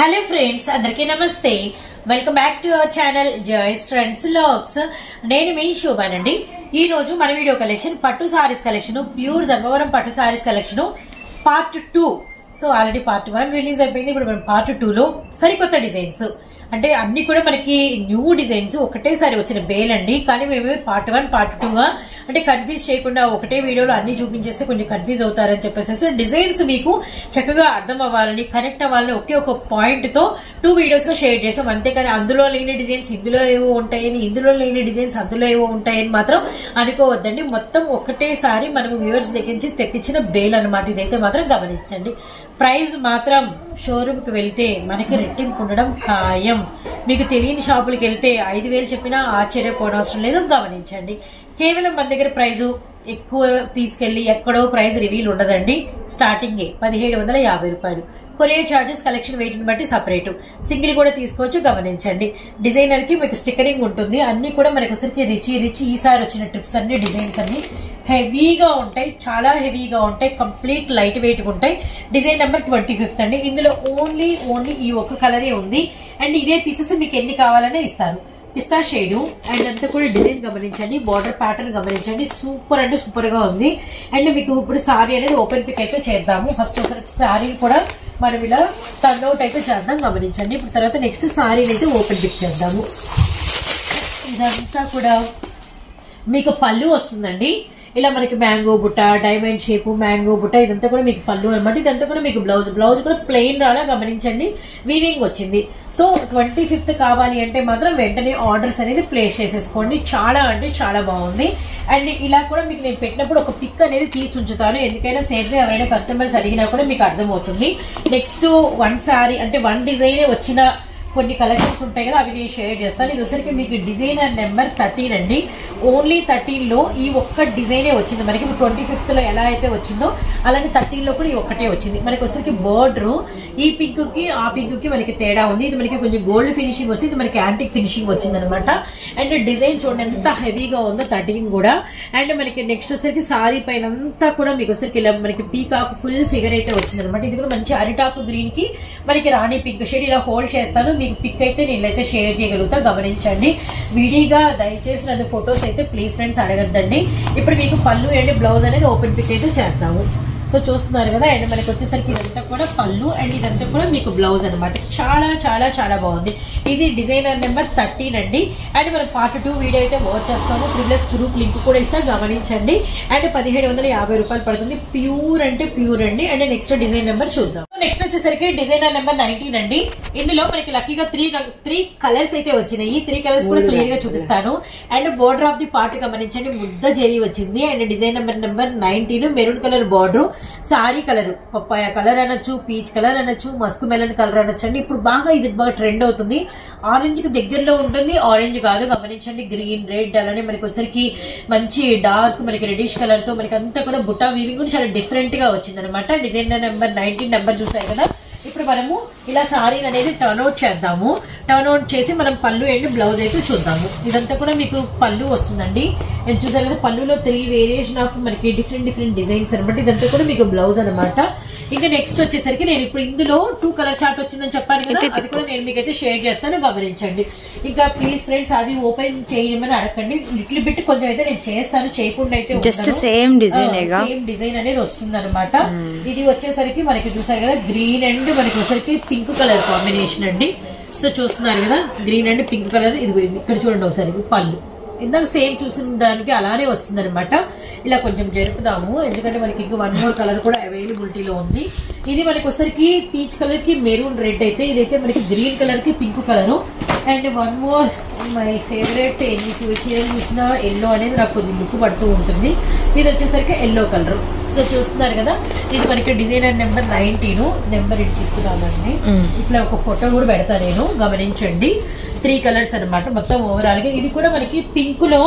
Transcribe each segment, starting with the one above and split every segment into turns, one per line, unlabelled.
Hello friends, అందరికీ నమస్తే. Welcome back to our channel Joys trends vlogs. నేను మీ శోభానండి. ఈ రోజు మన వీడియో కలెక్షన్ పట్టు సారీస్ కలెక్షన్, ప్యూర్ ధర్మవరం పట్టు saris collection part 2. So already part 1 release అయిపోయింది. ఇప్పుడు మనం పార్ట్ 2 లో సరికొత్త డిజైన్స్, అంటే అన్ని కూడా మనకి న్యూ డిజైన్స్ ఒకటేసారి వచ్చిన బేల్ అండి. కానీ మేము పార్ట్ 1 పార్ట్ 2 గా అంటే కన్ఫ్యూజ్ చేయకుండా ఒకటే వీడియోలో అన్ని చూపించేస్తే కొంచెం కన్ఫ్యూజ్ అవుతారని చెప్పేసి డిజైన్స్ మీకు చక్కగా అర్థం అవ్వాలని, కనెక్ట్ అవ్వాలని ఒకే ఒక పాయింట్ తో 2 వీడియోస్ గా షేర్ చేసాం. అంతేకాని అందులో లేని డిజైన్స్ ఇందులో ఏవో ఉంటాయని, ఇందులో లేని డిజైన్స్ అందులో ఏవో ఉంటాయని మాత్రం అనుకోవద్దండి. మొత్తం ఒకటేసారి మనం వ్యూవర్స్ దగ్గర నుంచి తెప్పించిన బేల్ అనమాట. ఇదైతే మాత్రం గమనించండి. ప్రైస్ మాత్రం షోరూమ్ కి వెళ్తే మనకి రెట్టింపు ఉండడం ఖాయం. మీకు తెలియని షాపులకి వెళ్తే 5,000 చెప్పినా ఆశ్చర్యపోవడం లేదు. గమనించండి, కేవలం మన దగ్గర ప్రైజు ఎక్కువ తీసుకెళ్లి ఎక్కడో ప్రైస్ రివీల్ ఉండదండి. స్టార్టింగ్ 1,750 రూపాయలు. కొరియర్ చార్జెస్ కలెక్షన్ వెయిట్ ని బట్టి సపరేట్, సింగిల్ కూడా తీసుకోవచ్చు. గమనించండి, డిజైనర్ కి మీకు స్టిక్కరింగ్ ఉంటుంది. అన్ని కూడా మనకు ఒకసారికి రిచి ఈసారి వచ్చిన ట్రిప్స్ అన్ని డిజైన్స్ అన్ని హెవీగా ఉంటాయి, చాలా హెవీగా ఉంటాయి, కంప్లీట్ లైట్ వెయిట్ ఉంటాయి. డిజైన్ నెంబర్ 25 అండి. ఇందులో ఓన్లీ ఈ ఒక్క కలరే ఉంది. అండ్ ఇదే పీసెస్ మీకు ఎన్ని కావాలనే ఇస్తారు. పిస్తా షేడ్ అండ్ అంతా కూడా డిజైన్ గమనించండి, బార్డర్ ప్యాటర్న్ గమనించండి. సూపర్ అంటే సూపర్ గా ఉంది. అండ్ మీకు ఇప్పుడు సారీ అనేది ఓపెన్ పిక్ అయితే చేద్దాము. ఫస్ట్ ఒకసారి సారీ కూడా మనం ఇలా టర్న్ అవుట్ అయితే చేద్దాం. గమనించండి. ఇప్పుడు తర్వాత నెక్స్ట్ సారీని అయితే ఓపెన్ పిక్ చేద్దాము. ఇదంతా కూడా మీకు పళ్ళు వస్తుందండి. ఇలా మనకి మ్యాంగో బుట్ట, డైమండ్ షేప్ మ్యాంగో బుట్ట, ఇదంతా కూడా మీకు పళ్ళు అనమాట. ఇదంతా కూడా మీకు బ్లౌజ్ కూడా ప్లెయిన్ రాలా. గమనించండి, వీవింగ్ వచ్చింది. సో 25th కావాలి అంటే మాత్రం వెంటనే ఆర్డర్స్ అనేది ప్లేస్ చేసేసుకోండి. చాలా అంటే చాలా బాగుంది. అండ్ ఇలా కూడా మీకు నేను పెట్టినప్పుడు ఒక పిక్ అనేది తీసి ఉంచుతాను. ఎందుకైనా సేఫ్ గా ఎవరైనా కస్టమర్స్ అడిగినా కూడా మీకు అర్థమవుతుంది. నెక్స్ట్ 1 సారీ అంటే 1 డిజైన్ వచ్చిన కొన్ని కలెక్షన్స్ ఉంటాయి కదా, అవి నేను షేర్ చేస్తాను. ఇది వచ్చరికి మీకు డిజైనర్ నెంబర్ 13 అండి. ఓన్లీ 13 లో ఈ ఒక్క డిజైనే వచ్చింది మనకి. 25th లో ఎలా అయితే వచ్చిందో అలాగే 13 లో కూడా ఈ ఒక్కటే వచ్చింది. మనకి వచ్చరికి బోర్డర్ ఈ పింక్ కి ఆ పింక్ కి మనకి తేడా ఉంది. ఇది మనకి కొంచెం గోల్డ్ ఫినిషింగ్ వస్తుంది, ఇది మనకి యాంటిక్ ఫినిషింగ్ వచ్చింది అనమాట. అండ్ డిజైన్ చూడండి ఎంత హెవీగా ఉందో 13 కూడా. అండ్ మనకి నెక్స్ట్ వచ్చరికి సారీ పైన అంతా కూడా మీకు వచ్చరికి ఇలా మనకి పీకాక్ ఫుల్ ఫిగర్ అయితే వచ్చింది అనమాట. ఇది కూడా మంచి అరిటాకు గ్రీన్ కి మనకి రాణి పింక్ షేడ్ ఇలా హోల్డ్ చేస్తాను. మీకు పిక్ అయితే నేనైతే షేర్ చేయగలుగుతా. గమనించండి, విడిగా దయచేసి నన్ను ఫొటోస్ అయితే ప్లీజ్ ఫ్రెండ్స్ అడగద్దండి. ఇప్పుడు మీకు పళ్ళు అండ్ బ్లౌజ్ అనేది ఓపెన్ పిక్ అయితే చేద్దాము. సో చూస్తున్నారు కదా. అండ్ మనకి వచ్చేసరికి ఇదంతా కూడా పళ్ళు అండ్ ఇదంతా కూడా మీకు బ్లౌజ్ అనమాట. చాలా చాలా చాలా బాగుంది. ఇది డిజైనర్ నెంబర్ 13 అండి. అండ్ మనం పార్ట్ 2 వీడియో అయితే వాచ్ చేస్తాము. ప్రివిలెస్ గ్రూప్ లింక్ కూడా ఇస్తా. గమనించండి. అండ్ 1,750 రూపాయలు పడుతుంది. ప్యూర్ అంటే ప్యూర్ అండి. అండ్ నెక్స్ట్ డిజైన్ నెంబర్ చూద్దాం. నెక్స్ట్ వచ్చేసరికి డిజైనర్ నెంబర్ 19 అండి. ఇందులో మనకి లక్కీగా 3 కలర్స్ అయితే వచ్చినాయి. 3 కలర్స్ కూడా క్లియర్ గా చూపిస్తాను. And border of the part గమనించండి, ముద్ద జరీ వచ్చింది. And design number 19 maroon colour border. Sorry colour papaya colour అనొచ్చు, పీచ్ కలర్ అనొచ్చు, మస్క్ మెలన్ కలర్ అనొచ్చు అండి. ఇప్పుడు బాగా ఇది బాగా ట్రెండ్ అవుతుంది. ఆరెంజ్ కి దగ్గరలో ఉంటుంది, ఆరెంజ్ కాదు. గమనించండి, గ్రీన్ రెడ్ అలానే మనకి వచ్చరికి మంచి డార్క్ మనకి రెడిష్ కలర్ తో మనకి అంతా కూడా బుట్టా వీవింగ్ కూడా చాలా డిఫరెంట్ గా వచ్చింది అనమాట. డిజైనర్ నెంబర్ 19 నెంబర్ చూసాయి కదా. ఇప్పుడు మనము ఇలా సారీ అనేది టర్న్ అవుట్ చేద్దాము. టర్న్ అవుట్ చేసి మనం పళ్ళు అండ్ బ్లౌజ్ అయితే చూద్దాము. ఇదంతా కూడా మీకు పళ్ళు వస్తుందండి. చూసారు కదా, పళ్ళులో 3 వేరియేషన్ ఆఫ్ మనకి డిఫరెంట్ డిజైన్స్ అనమాట. ఇదంతా కూడా మీకు బ్లౌజ్ అనమాట. ఇంకా నెక్స్ట్ వచ్చేసరికి నేను ఇప్పుడు ఇందులో 2 కలర్ చార్ట్ వచ్చిందని చెప్పాను కదా, అది కూడా నేను మీకైతే షేర్ చేస్తాను. గమనించండి. ఇంకా ప్లీజ్ ఫ్రెండ్స్ అది ఓపెన్ చేయమని అడగండి. లిటిల్ బిట్ కొంచెం అయితే నేను చేస్తాను, చేయకుండా అయితే
సేమ్ డిజైన్
అనేది వస్తుంది అనమాట. ఇది వచ్చేసరికి మనకి చూసారు కదా, గ్రీన్ అండ్ మనకి వచ్చేసరికి పింక్ కలర్ కాంబినేషన్ అండి. సో చూస్తున్నారు కదా, గ్రీన్ అండ్ పింక్ కలర్. ఇది ఇక్కడ చూడండి ఒకసారి పళ్ళు ఇందాక సేమ్ చూసిన దానికి అలానే వస్తుంది అనమాట. ఇలా కొంచెం జరుపుదాము, ఎందుకంటే మనకి ఇంకా 1 more కలర్ కూడా అవైలబిలిటీలో ఉంది. ఇది మనకి వచ్చరికి పీచ్ కలర్ కి మెరూన్ రెడ్ అయితే, ఇదైతే మనకి గ్రీన్ కలర్ కి pink colour. And 1 more my favourite, ఎన్ని చీరలు చూసినా ఎల్లో అనేది నాకు కొద్దిగా లుక్ పడుతూ ఉంటుంది. ఇది వచ్చేసరికి ఎల్లో కలర్. సో చూస్తున్నారు కదా, ఇది మనకి డిజైనర్ నెంబర్ 19 నెంబర్ ఇది తీసుకురామండి. ఇట్లా ఒక ఫోటో కూడా పెడతా నేను. గమనించండి, 3 కలర్స్ అనమాట మొత్తం ఓవరాల్ గా. ఇది కూడా మనకి పింక్ లో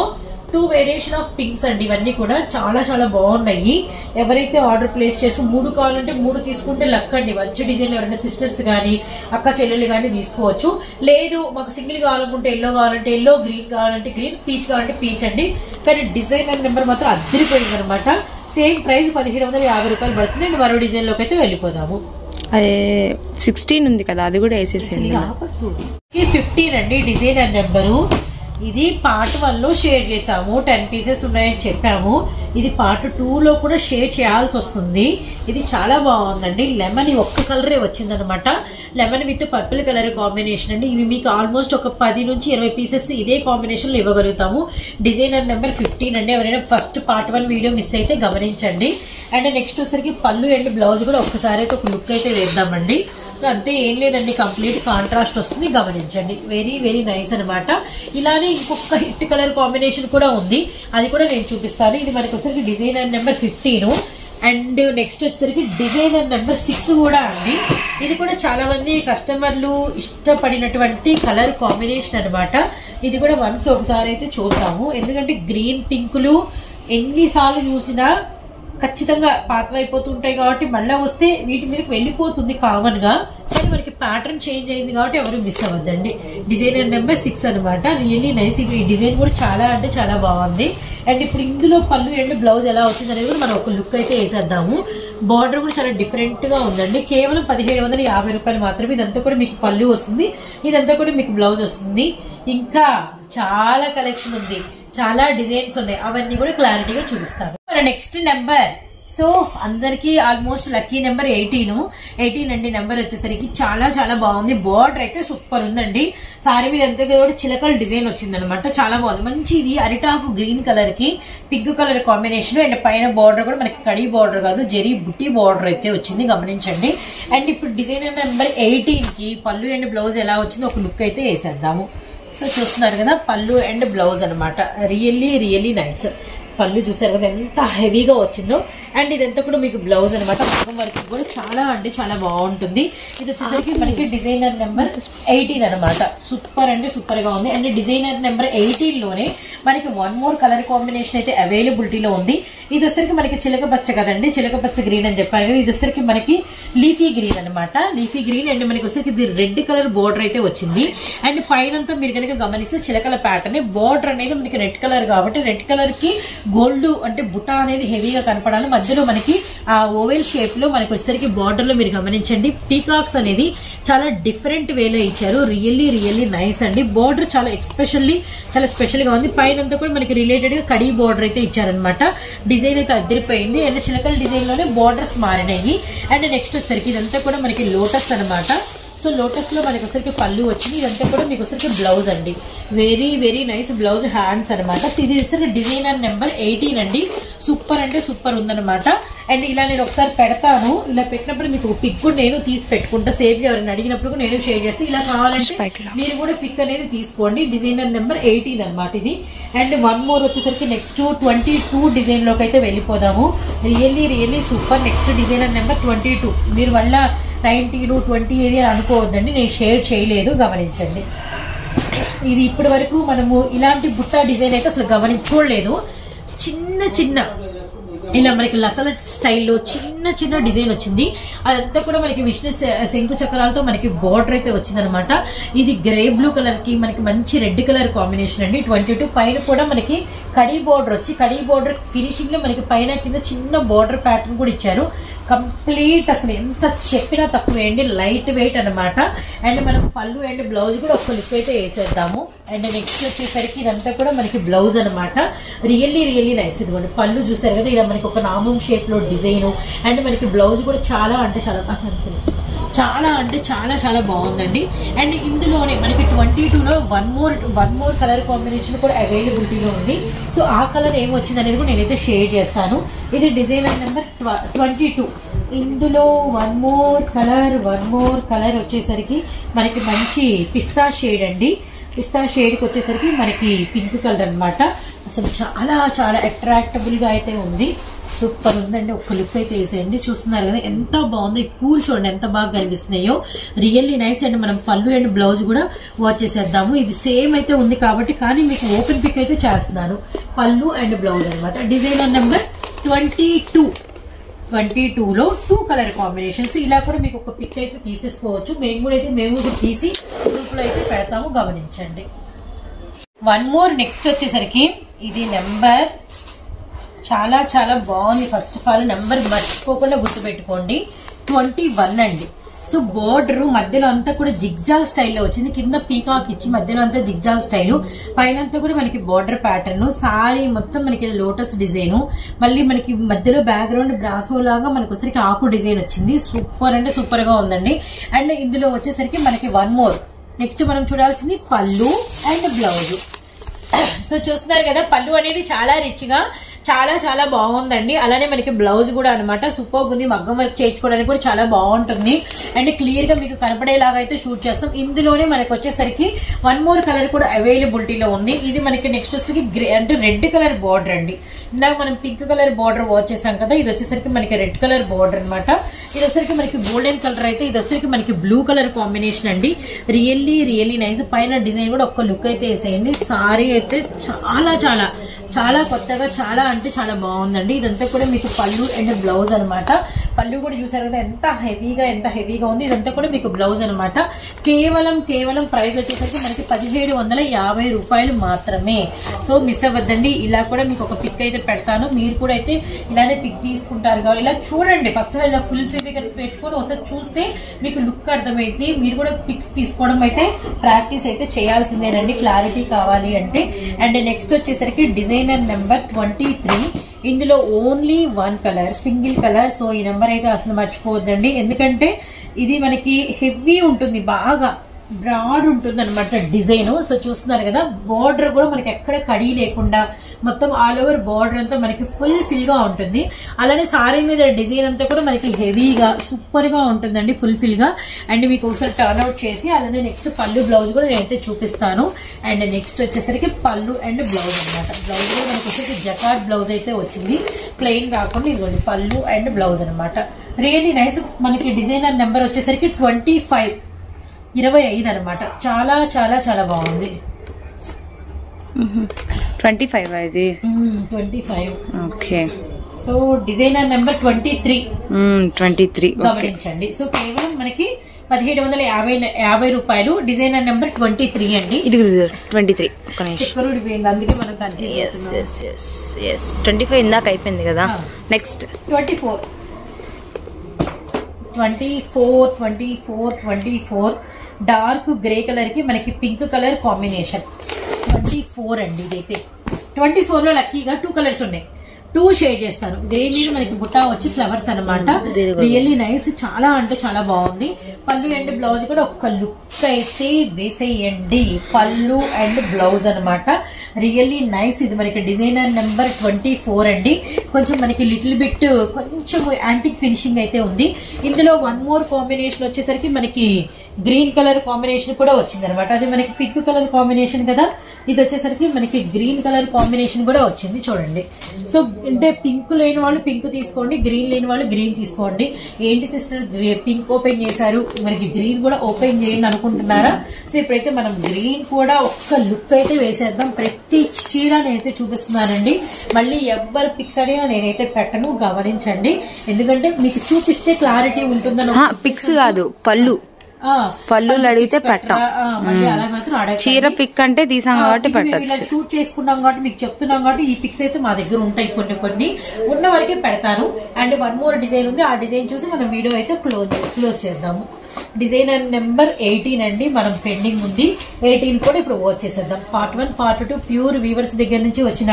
2 వేరియేషన్ ఆఫ్ పింక్స్ అండి. ఇవన్నీ కూడా చాలా చాలా బాగున్నాయి. ఎవరైతే ఆర్డర్ ప్లేస్ చేసి 3 కావాలంటే 3 తీసుకుంటే లక్ అండి. మంచి డిజైన్ ఎవరైనా సిస్టర్స్ గానీ అక్క చెల్లెలు గానీ తీసుకోవచ్చు. లేదు మాకు సింగిల్ కావాలనుకుంటే ఎల్లో కావాలంటే ఎల్లో, గ్రీన్ కావాలంటే గ్రీన్, పీచ్ కావాలంటే పీచ్ అండి. కానీ డిజైనర్ నెంబర్ మాత్రం అద్దరిపోయింది అనమాట. సేమ్ ప్రైస్ 1,750 రూపాయలు పడుతుంది. అండ్ మరో డిజైన్ లోకి అయితే వెళ్ళిపోదాము.
అదే 16 ఉంది కదా, అది కూడా వేసేసేయండి.
15 అండి డిజైనర్ నెంబరు. ఇది పార్ట్ 1 లో షేర్ చేసాము, 10 పీసెస్ ఉన్నాయని చెప్పాము. ఇది పార్ట్ 2 లో కూడా షేర్ చేయాల్సి వస్తుంది. ఇది చాలా బాగుందండి. లెమన్ ఒక్క కలరే వచ్చిందనమాట. Lemon with purple colour combination అండి. ఇవి మీకు ఆల్మోస్ట్ ఒక 10 నుంచి 20 పీసెస్ ఇదే కాంబినేషన్ లో ఇవ్వగలుగుతాము. డిజైనర్ నెంబర్ 15 అండి. ఎవరైనా ఫస్ట్ పార్ట్ 1 వీడియో మిస్ అయితే గమనించండి. అండ్ నెక్స్ట్ వచ్చరికి పళ్ళు అండ్ బ్లౌజ్ కూడా ఒక్కసారి అయితే ఒక లుక్ అయితే వేద్దామండి. సో అంతే, ఏం లేదండి, కంప్లీట్ కాంట్రాస్ట్ వస్తుంది, గమనించండి. వెరీ వెరీ నైస్ అనమాట. ఇలానే ఇంకొక హిట్ కలర్ కాంబినేషన్ కూడా ఉంది, అది కూడా నేను చూపిస్తాను. ఇది మనకి వచ్చరికి డిజైనర్ నెంబర్ 15 అండ్ నెక్స్ట్ వచ్చేసరికి డిజైనర్ నెంబర్ 6 కూడా అండి. ఇది కూడా చాలా మంది కస్టమర్లు ఇష్టపడినటువంటి కలర్ కాంబినేషన్ అనమాట. ఇది కూడా వన్స్ ఒకసారి అయితే చూద్దాము, ఎందుకంటే గ్రీన్ పింకులు ఎన్నిసార్లు చూసినా ఖచ్చితంగా పాతవైపోతుంటాయి కాబట్టి మళ్ళీ వస్తే వీటి మీదకి వెళ్ళిపోతుంది కామన్ గా. కానీ మనకి ప్యాటర్న్ చేంజ్ అయింది కాబట్టి ఎవరు మిస్ అవ్వద్దండి. డిజైనర్ నెంబర్ 6 అనమాట. Really nice. ఈ డిజైన్ కూడా చాలా అంటే చాలా బాగుంది. అండ్ ఇప్పుడు ఇందులో పళ్ళు అండ్ బ్లౌజ్ ఎలా వచ్చింది అనేది కూడా మనం ఒక లుక్ అయితే వేసేద్దాము. బార్డర్ కూడా చాలా డిఫరెంట్ గా ఉందండి. కేవలం 1750 రూపాయలు మాత్రమే. ఇదంతా కూడా మీకు పళ్ళు వస్తుంది, ఇదంతా కూడా మీకు బ్లౌజ్ వస్తుంది. ఇంకా చాలా కలెక్షన్ ఉంది, చాలా డిజైన్స్ ఉన్నాయి, అవన్నీ కూడా క్లారిటీగా చూపిస్తాను. నెక్స్ట్ నెంబర్, సో అందరికి ఆల్మోస్ట్ లక్కీ నెంబర్ 18 అండి. నెంబర్ వచ్చేసరికి చాలా చాలా బాగుంది. బార్డర్ అయితే సూపర్ ఉందండి. సారీ మీద ఎంత కూడా చిలకల డిజైన్ వచ్చింది అనమాట. చాలా బాగుంది. మంచి ఇది అరిటాకు గ్రీన్ కలర్ కి పింక్ కలర్ కాంబినేషన్. అండ్ పైన బార్డర్ కూడా మనకి కడి బార్డర్ కాదు, జరీ బుట్టి బార్డర్ అయితే వచ్చింది, గమనించండి. అండ్ ఇప్పుడు డిజైనర్ నెంబర్ 18 కి పళ్ళు అండ్ బ్లౌజ్ ఎలా వచ్చిందో ఒక లుక్ అయితే వేసేద్దాము. సో చూస్తున్నారు కదా, పళ్ళు అండ్ బ్లౌజ్ అనమాట. Really really nice. పళ్ళు చూసారు కదా ఎంత హెవీగా వచ్చిందో. అండ్ ఇదంతా కూడా మీకు బ్లౌజ్ అనమాట. మగ్గం వర్క్ కూడా చాలా అంటే చాలా బాగుంటుంది. ఇది వచ్చేసరికి మనకి డిజైనర్ నెంబర్ 18 అనమాట. సూపర్ అంటే సూపర్ గా ఉంది. అండ్ డిజైనర్ నెంబర్ 18 లోనే మనకి 1 మోర్ కలర్ కాంబినేషన్ అయితే అవైలబిలిటీలో ఉంది. ఇది వచ్చరికి మనకి చిలక పచ్చ కదండి, చిలక పచ్చ గ్రీన్ అని చెప్పాను కదా. ఇది వచ్చరికి మనకి లీఫీ గ్రీన్ అనమాట. లీఫీ గ్రీన్ అండ్ మనకి వచ్చరికి ఇది రెడ్ కలర్ బోర్డర్ అయితే వచ్చింది. అండ్ పైన మీరు కనుక గమనిస్తే చిలకల ప్యాటర్న్. బోర్డర్ అనేది మనకి రెడ్ కలర్ కాబట్టి రెడ్ కలర్ కి గోల్డ్ అంటే బుటా అనేది హెవీగా కనపడాలి. మధ్యలో మనకి ఆ ఓవెల్ షేప్ లో మనకి వచ్చేసరికి బార్డర్ లో మీరు గమనించండి పీకాక్స్ అనేది చాలా డిఫరెంట్ వేలో ఇచ్చారు. రియల్లీ రియల్లీ నైస్ అండి. బార్డర్ చాలా చాలా స్పెషల్ గా ఉంది. పైన అంతా కూడా మనకి రిలేటెడ్ గా కడీ బార్డర్ అయితే ఇచ్చారనమాట. డిజైన్ అయితే అదిరిపోయింది. అండ్ చిలకల డిజైన్ లోనే బార్డర్స్ మారినాయి. అండ్ నెక్స్ట్ వచ్చేసరికి ఇదంతా కూడా మనకి లోటస్ అనమాట. సో లోటస్ లో మనకి వచ్చరికి పళ్ళు వచ్చింది. ఇదంతా కూడా మీకు వచ్చరికి బ్లౌజ్ అండి. Very very nice blouse, hands అనమాట. ఇది వచ్చరికి డిజైనర్ నెంబర్ 18 అండి. సూపర్ అంటే సూపర్ ఉందనమాట. అండ్ ఇలా నేను ఒకసారి పెడతాను. ఇలా పెట్టినప్పుడు మీకు పిక్ కూడా నేను తీసి పెట్టుకుంటా. సేఫ్ గా ఎవరైనా అడిగినప్పుడు నేను షేర్ చేస్తాను. ఇలా కావాలంటే మీరు కూడా పిక్ అనేది తీసుకోండి. డిజైనర్ నెంబర్ 18 అనమాట ఇది. అండ్ 1 మోర్ వచ్చేసరికి నెక్స్ట్ 22 డిజైన్ లోకి అయితే వెళ్ళిపోదాము. Really really super. Next designer number 22. మీరు వల్ల 19, 20 ఏరియా అనుకోవద్దండి, నేను షేర్ చేయలేదు, గమనించండి. ఇది ఇప్పటి వరకు మనము ఇలాంటి బుట్ట డిజైన్ అయితే అసలు చూడలేదు. చిన్న ఇలా మనకి లతల స్టైల్లో చిన్న డిజైన్ వచ్చింది. అదంతా కూడా మనకి విష్ణు శంకు చక్రాలతో మనకి బార్డర్ అయితే వచ్చిందనమాట. ఇది గ్రే బ్లూ కలర్ కి మనకి మంచి రెడ్ కలర్ కాంబినేషన్ అండి. 22 పైన కూడా మనకి కడీ బార్డర్ వచ్చి, కడీ బార్డర్ ఫినిషింగ్ లో మనకి పైన కింద చిన్న బార్డర్ ప్యాటర్న్ కూడా ఇచ్చారు. కంప్లీట్ అసలు ఎంత చెప్పినా తక్కువేండి, లైట్ వెయిట్ అనమాట. అండ్ మనం పళ్ళు అండ్ బ్లౌజ్ కూడా ఒక లుక్ అయితే వేసేద్దాము. అండ్ నెక్స్ట్ వచ్చేసరికి ఇదంతా కూడా మనకి బ్లౌజ్ అనమాట. Really really nice. ఇదిగోండి పళ్ళు చూసారు కదా, ఇలా మనకి ఒక నామం షేప్ లో డిజైన్. అండ్ మనకి బ్లౌజ్ కూడా చాలా అంటే చాలా బాగుందండి. అండ్ ఇందులోనే మనకి 22లో వన్ మోర్ కలర్ కాంబినేషన్ కూడా అవైలబిలిటీలో ఉంది. సో ఆ కలర్ ఏం వచ్చింది అనేది కూడా నేనైతే షేర్ చేస్తాను. ఇది డిజైనర్ నెంబర్ 22. ఇందులో వన్ మోర్ కలర్ వచ్చేసరికి మనకి మంచి పిస్తా షేడ్ అండి. పిస్తా షేడ్ కి వచ్చేసరికి మనకి పింక్ కలర్ అనమాట. అసలు చాలా అట్రాక్టబుల్ గా అయితే ఉంది. సూపర్ ఉందండి. ఒక్క లుక్ అయితే వేసేయండి. చూస్తున్నారు కదా ఎంత బాగుందో. ఈ పూలు చూడండి ఎంత బాగా కనిపిస్తున్నాయో. Really nice. అండ్ మనం పళ్ళు అండ్ బ్లౌజ్ కూడా వాచ్ చేసేద్దాము. ఇది సేమ్ అయితే ఉంది కాబట్టి, కానీ మీకు ఓపెన్ పిక్ అయితే చేస్తున్నాను. పళ్ళు అండ్ బ్లౌజ్ అనమాట. డిజైనర్ నెంబర్ 22లో 2 కలర్ కాంబినేషన్స్. ఇలా కూడా మీకు ఒక పిక్ అయితే తీసేసుకోవచ్చు. మేము కూడా తీసి గ్రూప్ లో అయితే పెడతాము, గమనించండి. 1 మోర్ నెక్స్ట్ వచ్చేసరికి ఇది నెంబర్ చాలా బాగుంది. ఫస్ట్ ఆఫ్ ఆల్ నెంబర్ మర్చిపోకుండా గుర్తుపెట్టుకోండి. 21 అండి. సో బోర్డర్ మధ్యలో అంతా కూడా జిగ్జాగ్ స్టైల్లో వచ్చింది, కింద పీకాక్ ఇచ్చి మధ్యలో అంతా జిగ్జాగ్ స్టైల్, పైన అంతా కూడా మనకి బోర్డర్ ప్యాటర్న్, సారీ మొత్తం మనకి లోటస్ డిజైన్, మళ్ళీ మనకి మధ్యలో బ్యాక్గ్రౌండ్ బ్రాసో లాగా మనకి వచ్చేసరికి ఆకు డిజైన్ వచ్చింది. సూపర్ అంటే సూపర్ గా ఉందండి. అండ్ ఇందులో వచ్చేసరికి మనకి వన్ మోర్ నెక్స్ట్ మనం చూడాల్సింది పళ్ళు అండ్ బ్లౌజ్. సో చూస్తున్నారు కదా, పళ్ళు అనేది చాలా రిచ్ గా చాలా చాలా బాగుందండి. అలానే మనకి బ్లౌజ్ కూడా అనమాట సూపర్ ఉంది, మగ్గం వర్క్ చేయించుకోవడానికి కూడా చాలా బాగుంటుంది. అండ్ క్లియర్ గా మీకు కనపడేలాగా అయితే షూట్ చేస్తాం. ఇందులోనే మనకి వచ్చేసరికి వన్ మోర్ కలర్ కూడా అవైలబిలిటీలో ఉంది. ఇది మనకి నెక్స్ట్ వచ్చేసరికి గ్రే అంటే రెడ్ కలర్ బార్డర్ అండి. ఇందాక మనం పింక్ కలర్ బార్డర్ వాచ్ చేసాం కదా, ఇది వచ్చేసరికి మనకి రెడ్ కలర్ బార్డర్ అనమాట. ఇది వచ్చేసరికి మనకి గోల్డెన్ కలర్ అయితే, ఇది వచ్చేసరికి మనకి బ్లూ కలర్ కాంబినేషన్ అండి. Really nice. పైన డిజైన్ కూడా ఒక్క లుక్ అయితే వేసేయండి. సారీ అయితే చాలా చాలా చాలా కొత్తగా చాలా అంటే చాలా బాగుందండి. ఇదంతా కూడా మీకు పళ్ళు అండ్ బ్లౌజ్ అనమాట. పళ్ళు కూడా చూసారు కదా ఎంత హెవీగా ఉంది. ఇదంతా కూడా మీకు బ్లౌజ్ అనమాట. కేవలం ప్రైస్ వచ్చేసరికి మనకి 1750 రూపాయలు మాత్రమే. సో మిస్ అవ్వద్దండి. ఇలా కూడా మీకు ఒక పిక్ అయితే పెడతాను, మీరు కూడా అయితే ఇలానే పిక్ తీసుకుంటారు కాబట్టి ఇలా చూడండి. ఫస్ట్ ఇలా ఫుల్ ఫిగర్ పెట్టుకుని ఒకసారి చూస్తే మీకు లుక్ అర్థమైంది. మీరు కూడా పిక్స్ తీసుకోవడం అయితే ప్రాక్టీస్ అయితే చేయాల్సిందేనండి, క్లారిటీ కావాలి అంటే. అండ్ నెక్స్ట్ వచ్చేసరికి డిజైనర్ నెంబర్ 23. ఇందులో only one colour, single colour. So ఈ నెంబర్ అయితే అసలు మర్చిపోవద్దండి, ఎందుకంటే ఇది మనకి హెవీ ఉంటుంది, బాగా బ్రాడ్ ఉంటుంది అనమాట డిజైన్. సో చూస్తున్నారు కదా, బోర్డర్ కూడా మనకి ఎక్కడ కడి లేకుండా మొత్తం ఆల్ ఓవర్ బోర్డర్ అంతా మనకి ఫుల్ గా ఉంటుంది. అలానే సారీ మీద డిజైన్ అంతా కూడా మనకి హెవీగా సూపర్ గా ఉంటుందండి, ఫుల్ గా. అండ్ మీకు ఒకసారి టర్న్ అవుట్ చేసి అలానే నెక్స్ట్ పళ్ళు బ్లౌజ్ కూడా నేనైతే చూపిస్తాను. అండ్ నెక్స్ట్ వచ్చేసరికి పళ్ళు అండ్ బ్లౌజ్ అనమాట. బ్లౌజ్ కూడా మనకి వచ్చేసి జకార్డ్ బ్లౌజ్ అయితే వచ్చింది, ప్లెయిన్ కాకుండా ఇదిగోండి పళ్ళు అండ్ బ్లౌజ్ అనమాట. Really nice. మనకి డిజైనర్ నెంబర్ వచ్చేసరికి 25 అనమాట. చాలా చాలా చాలా బాగుంది.
25 ఇది
25.
ఓకే.
సో డిజైనర్ నెంబర్ 23 గమనించండి. సో కేవలం మనకి 1750 రూపాయలు. డిజైనర్ నెంబర్ 23 అండి.
ఇది 23
చెక్కరు పోయింది, అందుకే మనం
25 ఇందాక అయిపోయింది కదా. నెక్స్ట్
24 డార్క్ గ్రే కలర్ కి మనకి పింక్ కలర్ కాంబినేషన్. 24 అండి ఇదైతే. 24 లో లక్కీగా 2 కలర్స్ ఉన్నాయి, 2 షేడ్ చేస్తాను. గ్రే మీద మనకి బుట్టా వచ్చి ఫ్లవర్స్ అనమాట. రియల్లీ నైస్, చాలా అంటే చాలా బాగుంది. పళ్ళు అండ్ బ్లౌజ్ కూడా ఒక్క లుక్ అయితే వేసేయండి. పళ్ళు అండ్ బ్లౌజ్ అనమాట. Really nice. ఇది మనకి డిజైనర్ నెంబర్ 24 అండి. కొంచెం మనకి లిటిల్ బిట్ కొంచెం యాంటిక్ ఫినిషింగ్ అయితే ఉంది. ఇందులో వన్ మోర్ కాంబినేషన్ వచ్చేసరికి మనకి గ్రీన్ కలర్ కాంబినేషన్ కూడా వచ్చింది అనమాట. అది మనకి పింక్ కలర్ కాంబినేషన్ కదా, ఇది వచ్చేసరికి మనకి గ్రీన్ కలర్ కాంబినేషన్ కూడా వచ్చింది చూడండి. సో అంటే పింక్ లేని వాళ్ళు పింక్ తీసుకోండి, గ్రీన్ లేని వాళ్ళు గ్రీన్ తీసుకోండి. ఏంటి సిస్టర్ పింక్ ఓపెన్ చేశారు, మనకి గ్రీన్ కూడా ఓపెన్ చేయండి అనుకుంటున్నారా? సో ఇప్పుడైతే మనం గ్రీన్ కూడా ఒక్క లుక్ అయితే వేసేద్దాం. ప్రతి చీర నేనైతే చూపిస్తున్నానండి. మళ్ళీ ఎవరు పిక్స్ అడిగినా నేనైతే పెట్టను, గమనించండి. ఎందుకంటే మీకు చూపిస్తే క్లారిటీ ఉంటుందని.
పిక్స్ కాదు, పళ్ళు అడిగితే పెట్టాం. చీర పిక్ అంటే తీసాం కాబట్టి పెట్టచ్చు.
షూట్ చేసుకున్నాం కాబట్టి మీకు చెప్తున్నాం కాబట్టి ఈ పిక్స్ అయితే మా దగ్గర ఉంటాయి, కొన్ని ఉన్న వరకే పెడతాను. అండ్ వన్ మోర్ డిజైన్ ఉంది, ఆ డిజైన్ చూసి మనం వీడియో అయితే క్లోజ్ చేద్దాము. డిజైనర్ నెంబర్ 18 అండి, మనం పెండింగ్ ఉంది. 18 కూడా ఇప్పుడు వచ్చేసేద్దాం. పార్ట్ 1 పార్ట్ 2 ప్యూర్ వీవర్స్ దగ్గర నుంచి వచ్చిన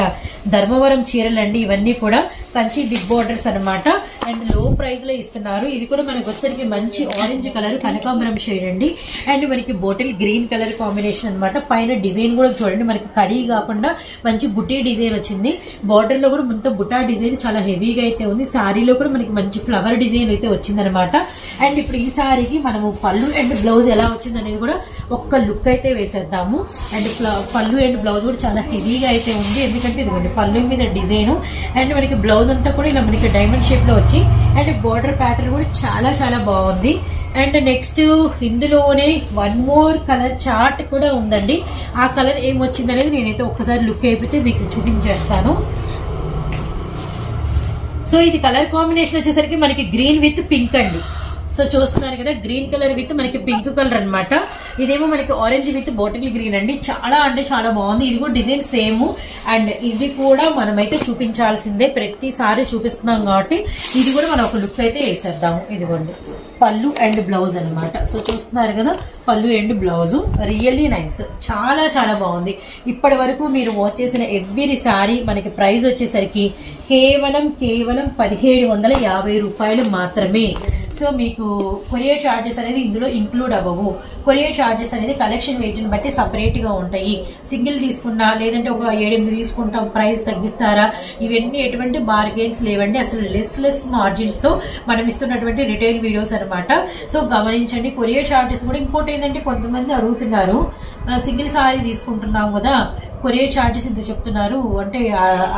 ధర్మవరం చీరలు అండి. ఇవన్నీ కూడా కంచి బిగ్ బోర్డర్స్ అనమాట. అండ్ లో ప్రైస్ లో ఇస్తున్నారు. ఇది కూడా మనకి వచ్చేసరికి మంచి ఆరెంజ్ కలర్ కనకాంబరం షేడ్ అండి. అండ్ మనకి బాటిల్ గ్రీన్ కలర్ కాంబినేషన్ అనమాట. పైన డిజైన్ కూడా చూడండి, మనకి కడీ కాకుండా మంచి బుటీ డిజైన్ వచ్చింది. బార్డర్ లో కూడా మొత్తం బుటా డిజైన్ చాలా హెవీగా అయితే ఉంది. సారీలో కూడా మనకి మంచి ఫ్లవర్ డిజైన్ అయితే వచ్చింది అనమాట. అండ్ ఇప్పుడు ఈ సారీకి మనము పళ్ళు అండ్ బ్లౌజ్ ఎలా వచ్చింది అనేది కూడా ఒక్క లుక్ అయితే వేసేద్దాము. అండ్ పళ్ళు అండ్ బ్లౌజ్ కూడా చాలా హెవీగా అయితే ఉంది, ఎందుకంటే ఇదిగోండి పళ్ళు మీద డిజైన్ అండ్ మనకి బ్లౌజ్ అంతా కూడా ఇలా మనకి డైమండ్ షేప్ లో వచ్చి అండ్ బోర్డర్ ప్యాటర్న్ కూడా చాలా చాలా బాగుంది. అండ్ నెక్స్ట్ ఇందులోనే వన్ మోర్ కలర్ చార్ట్ కూడా ఉందండి. ఆ కలర్ ఏమొచ్చింది అనేది నేనైతే ఒక్కసారి లుక్ అయిపోతే మీకు చూపించేస్తాను. సో ఇది కలర్ కాంబినేషన్ వచ్చేసరికి మనకి గ్రీన్ విత్ పింక్ అండి. సో చూస్తున్నారు కదా, గ్రీన్ కలర్ విత్ మనకి పింక్ కలర్ అన్నమాట. ఇదేమో మనకి ఆరెంజ్ విత్ బాటిల్ గ్రీన్ అండి. చాలా అంటే చాలా బాగుంది. ఇది కూడా డిజైన్ సేమ్. అండ్ ఇది కూడా మనమైతే చూపించాల్సిందే, ప్రతిసారి చూపిస్తున్నాం కాబట్టి ఇది కూడా మనం ఒక లుక్ అయితే వేసేద్దాము. ఇదిగోండి పళ్ళు అండ్ బ్లౌజ్ అన్నమాట. సో చూస్తున్నారు కదా, పళ్ళు అండ్ బ్లౌజ్ రియల్లీ నైస్, చాలా చాలా బాగుంది. ఇప్పటి వరకు మీరు వాచ్ చేసిన ఎవ్రీ సారీ మనకి ప్రైస్ వచ్చేసరికి కేవలం 1750 రూపాయలు మాత్రమే. సో మీకు కొరియర్ చార్జెస్ అనేది ఇందులో ఇంక్లూడ్ అవ్వవు. కొరియర్ చార్జెస్ అనేది కలెక్షన్ వెయిట్ ని బట్టి సపరేట్ గా ఉంటాయి. సింగిల్ తీసుకున్నా లేదంటే ఒక 7-8 తీసుకుంటాం, ప్రైస్ తగ్గిస్తారా, ఇవన్నీ ఎటువంటి బార్గెన్స్ లేవండి. అసలు లెస్ మార్జిన్స్ తో మనం ఇస్తున్నటువంటి రిటైల్ వీడియోస్ అనమాట. సో గమనించండి. కొరియర్ చార్జెస్ కూడా ఇంకోటి ఏంటంటే, కొంతమంది అడుగుతున్నారు సింగిల్ సారీ తీసుకుంటున్నాం కదా, కొరియర్ చార్జెస్ ఇంత చెప్తున్నారు అంటే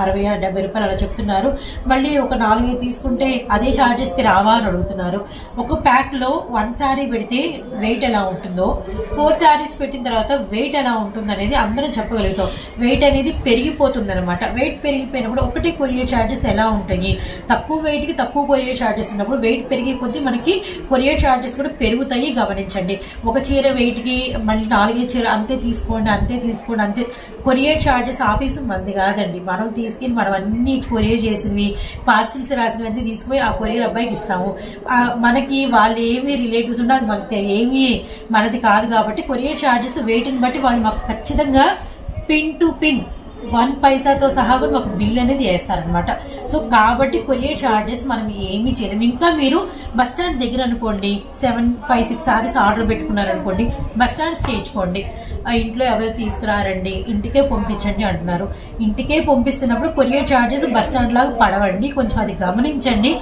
60-70 రూపాయలు అలా చెప్తున్నారు, మళ్ళీ ఒక 4-5 తీసుకుంటే అదే చార్జెస్ కి రావా అని అడుగుతున్నారు. ఒక ప్యాక్ లో 1 శారీ పెడితే వెయిట్ ఎలా ఉంటుందో, 4 శారీస్ పెట్టిన తర్వాత వెయిట్ ఎలా ఉంటుంది అనేది అందరం చెప్పగలుగుతాం. వెయిట్ అనేది పెరిగిపోతుంది అనమాట. వెయిట్ పెరిగిపోయినప్పుడు ఒకటే కొరియర్ చార్జెస్ ఎలా ఉంటాయి, తక్కువ వెయిట్ కి తక్కువ కొరియర్ చార్జెస్ ఉన్నప్పుడు వెయిట్ పెరిగే కొద్దీ మనకి కొరియర్ చార్జెస్ కూడా పెరుగుతాయి. గమనించండి. ఒక చీర వెయిట్ కి మళ్ళీ 4 చీర అంతే తీసుకోండి. కొరియర్ చార్జెస్ ఆఫీసు మంది కాదండి. మనం తీసుకుని మనం అన్ని కొరియర్ చేసినవి, పార్సిల్స్ రాసినవన్నీ తీసుకుపోయి ఆ కొరియర్ అబ్బాయికి ఇస్తాము. మనకి వాళ్ళు ఏమి రిలేటివ్స్ ఉండదు, మనకి ఏమి మనది కాదు. కాబట్టి కొరియర్ చార్జెస్ వెయిట్ ని బట్టి వాళ్ళు మాకు ఖచ్చితంగా పిన్ టు పిన్ 1 పైసాతో సహా కూడా మాకు బిల్ అనేది వేస్తారనమాట. సో కాబట్టి కొరియర్ చార్జెస్ మనం ఏమి చేయలేము. ఇంకా మీరు బస్ స్టాండ్ దగ్గర అనుకోండి, 7-5-6 సారీస్ ఆర్డర్ పెట్టుకున్నారనుకోండి, బస్ స్టాండ్స్ చేయించుకోండి. ఇంట్లో ఎవరు తీసుకురారండి, ఇంటికే పంపించండి అంటున్నారు. ఇంటికే పంపిస్తున్నప్పుడు కొరియర్ చార్జెస్ బస్ స్టాండ్ లాగా పడవండి, కొంచెం అది గమనించండి.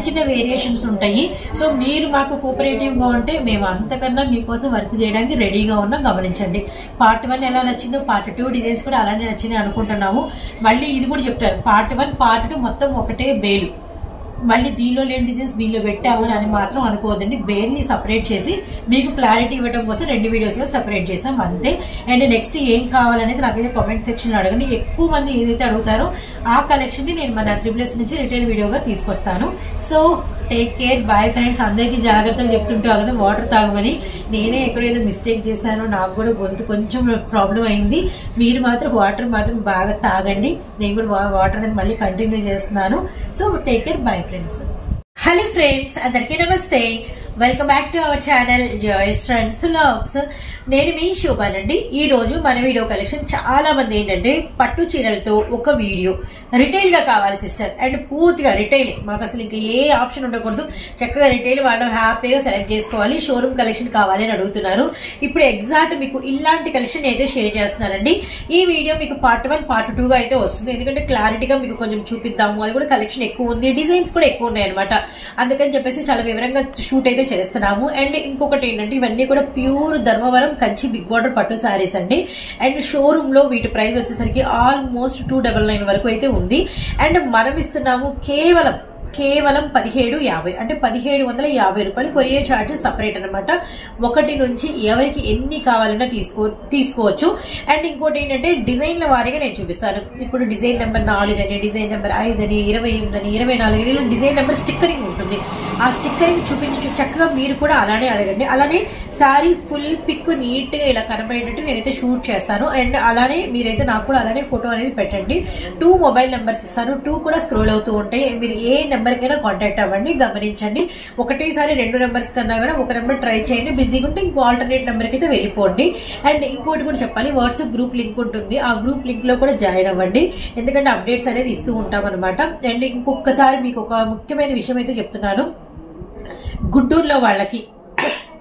చిన్న వేరియేషన్స్ ఉంటాయి. సో మీరు మాకు కోఆపరేటివ్ గా ఉంటే మేము అంతకన్నా మీకోసం వర్క్ చేయడానికి రెడీగా ఉన్నాం. గమనించండి. పార్ట్ 1 ఎలా నచ్చిందో పార్ట్ 2 డిజైన్స్ కూడా అలానే నచ్చినాయి అనుకుంటున్నాము. మళ్ళీ ఇది కూడా చెప్తారు, పార్ట్ 1 పార్ట్ 2 మొత్తం ఒకటే బేలు. మళ్ళీ దీనిలో లేని డిజైన్స్ దీనిలో పెట్టామని అని మాత్రం అనుకోవద్దండి. బేల్ని సపరేట్ చేసి మీకు క్లారిటీ ఇవ్వడం కోసం 2 వీడియోస్ గా సపరేట్ చేసాం అంతే. అండ్ నెక్స్ట్ ఏం కావాలనేది నాకైతే కామెంట్ సెక్షన్ లో అడగండి. ఎక్కువ మంది ఏదైతే అడుగుతారో ఆ కలెక్షన్ ని నేను మన త్రిబుల్స్ నుంచి రిటైల్ వీడియోగా తీసుకొస్తాను. So take care, bye friends. అందరికీ జాగ్రత్తగా చెప్తుంటా కదా వాటర్ తాగమని. నేనే ఎక్కడేదో మిస్టేక్ చేశాను, నాకు కూడా గొంతు కొంచెం ప్రాబ్లం అయింది. మీరు మాత్రం వాటర్ మాత్రం బాగా తాగండి. నేను కూడా వాటర్ అనేది మళ్ళీ కంటిన్యూ చేస్తున్నాను. So take care, bye friends. Hello friends, అందరికీ నమస్తే. Welcome back to our channel Joys friends vlogs. నేను మీ శోభానండి. ఈ రోజు మన వీడియో కలెక్షన్ చాలా మంది ఏంటంటే పట్టు చీరలతో ఒక వీడియో రిటైల్ గా కావాలి సిస్టర్, అండ్ పూర్తిగా రిటైల్, మాకు అసలు ఇంకా ఏ ఆప్షన్ ఉండకూడదు, చక్కగా రిటైల్ వాళ్ళు హ్యాపీగా సెలెక్ట్ చేసుకోవాలి, షోరూమ్ కలెక్షన్ కావాలి అని అడుగుతున్నారు. ఇప్పుడు ఎగ్జాక్ట్ మీకు ఇలాంటి కలెక్షన్ అయితే షేర్ చేస్తున్నానండి. ఈ వీడియో మీకు పార్ట్ 1 పార్ట్ 2 గా అయితే వస్తుంది, ఎందుకంటే క్లారిటీగా మీకు కొంచెం చూపిద్దాము. అది కూడా కలెక్షన్ ఎక్కువ ఉంది, డిజైన్స్ కూడా ఎక్కువ ఉన్నాయి అనమాట. అందుకని చెప్పేసి చాలా వివరంగా షూట్ అయితే చేస్తున్నాము. అండ్ ఇంకొకటి ఏంటంటే ఇవన్నీ కూడా pure Dharmavaram Kanchi big border పట్టు శారీస్ అండి. అండ్ షోరూమ్ లో వీటి ప్రైస్ వచ్చేసరికి ఆల్మోస్ట్ 299 వరకు అయితే ఉంది. అండ్ మనం ఇస్తున్నాము కేవలం 1750, అంటే 1750 రూపాయలు. కొరియర్ చార్జెస్ సపరేట్ అనమాట. 1 నుంచి ఎవరికి ఎన్ని కావాలన్నా తీసుకోవచ్చు. అండ్ ఇంకోటి ఏంటంటే డిజైన్ల వారీగా నేను చూపిస్తాను. ఇప్పుడు డిజైన్ నెంబర్ 4 అని, డిజైన్ నెంబర్ 5 అని, 28 అని, 24 అని డిజైన్ నెంబర్ స్టిక్కరింగ్ ఉంటుంది. ఆ స్టిక్కరింగ్ చూపించి చక్కగా మీరు కూడా అలానే అడగండి. అలానే శారీ ఫుల్ పిక్ నీట్ గా ఇలా కనబడేటట్టు నేనైతే షూట్ చేస్తాను. అండ్ అలానే మీరైతే నాకు కూడా అలానే ఫోటో అనేది పెట్టండి. 2 మొబైల్ నెంబర్స్ ఇస్తాను, 2 కూడా స్క్రోల్ అవుతూ ఉంటాయి. మీరు ఏ నెంబర్ కైనా కాంటాక్ట్ అవ్వండి. గమనించండి, ఒకటేసారి 2 నెంబర్స్ కన్నా కూడా ఒక నెంబర్ ట్రై చేయండి. బిజీగా ఉంటే ఇంకో ఆల్టర్నేట్ నెంబర్ కి అయితే వెళ్ళిపోండి. అండ్ ఇంకోటి కూడా చెప్పాలి, వాట్సాప్ గ్రూప్ లింక్ ఉంటుంది, ఆ గ్రూప్ లింక్ లో కూడా జాయిన్ అవ్వండి. ఎందుకంటే అప్డేట్స్ అనేది ఇస్తూ ఉంటాం అనమాట. అండ్ ఇంకొకసారి మీకు ఒక ముఖ్యమైన విషయం అయితే చెప్తున్నాను. గుంటూరులో వాళ్ళకి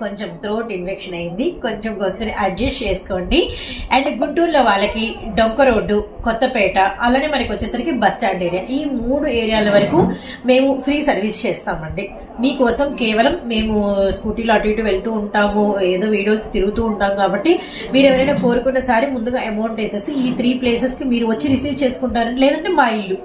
కొంచెం థ్రోట్ ఇన్ఫెక్షన్ అయింది, కొంచెం గొంతుని అడ్జస్ట్ చేసుకోండి. అండ్ గుంటూరులో వాళ్ళకి డొంక రోడ్డు, కొత్తపేట, అలానే మనకి వచ్చేసరికి బస్ స్టాండ్ ఏరియా, ఈ 3 ఏరియాల వరకు మేము ఫ్రీ సర్వీస్ చేస్తామండి. మీకోసం కేవలం మేము స్కూటీలో అటు ఇటు వెళ్తూ ఉంటాము, ఏదో వీడియోస్ తిరుగుతూ ఉంటాం. కాబట్టి మీరు ఎవరైనా కోరుకున్న సారి ముందుగా అమౌంట్ వేసేసి ఈ 3 ప్లేసెస్ కి మీరు వచ్చి రిసీవ్ చేసుకుంటారని, లేదంటే మా ఇల్లు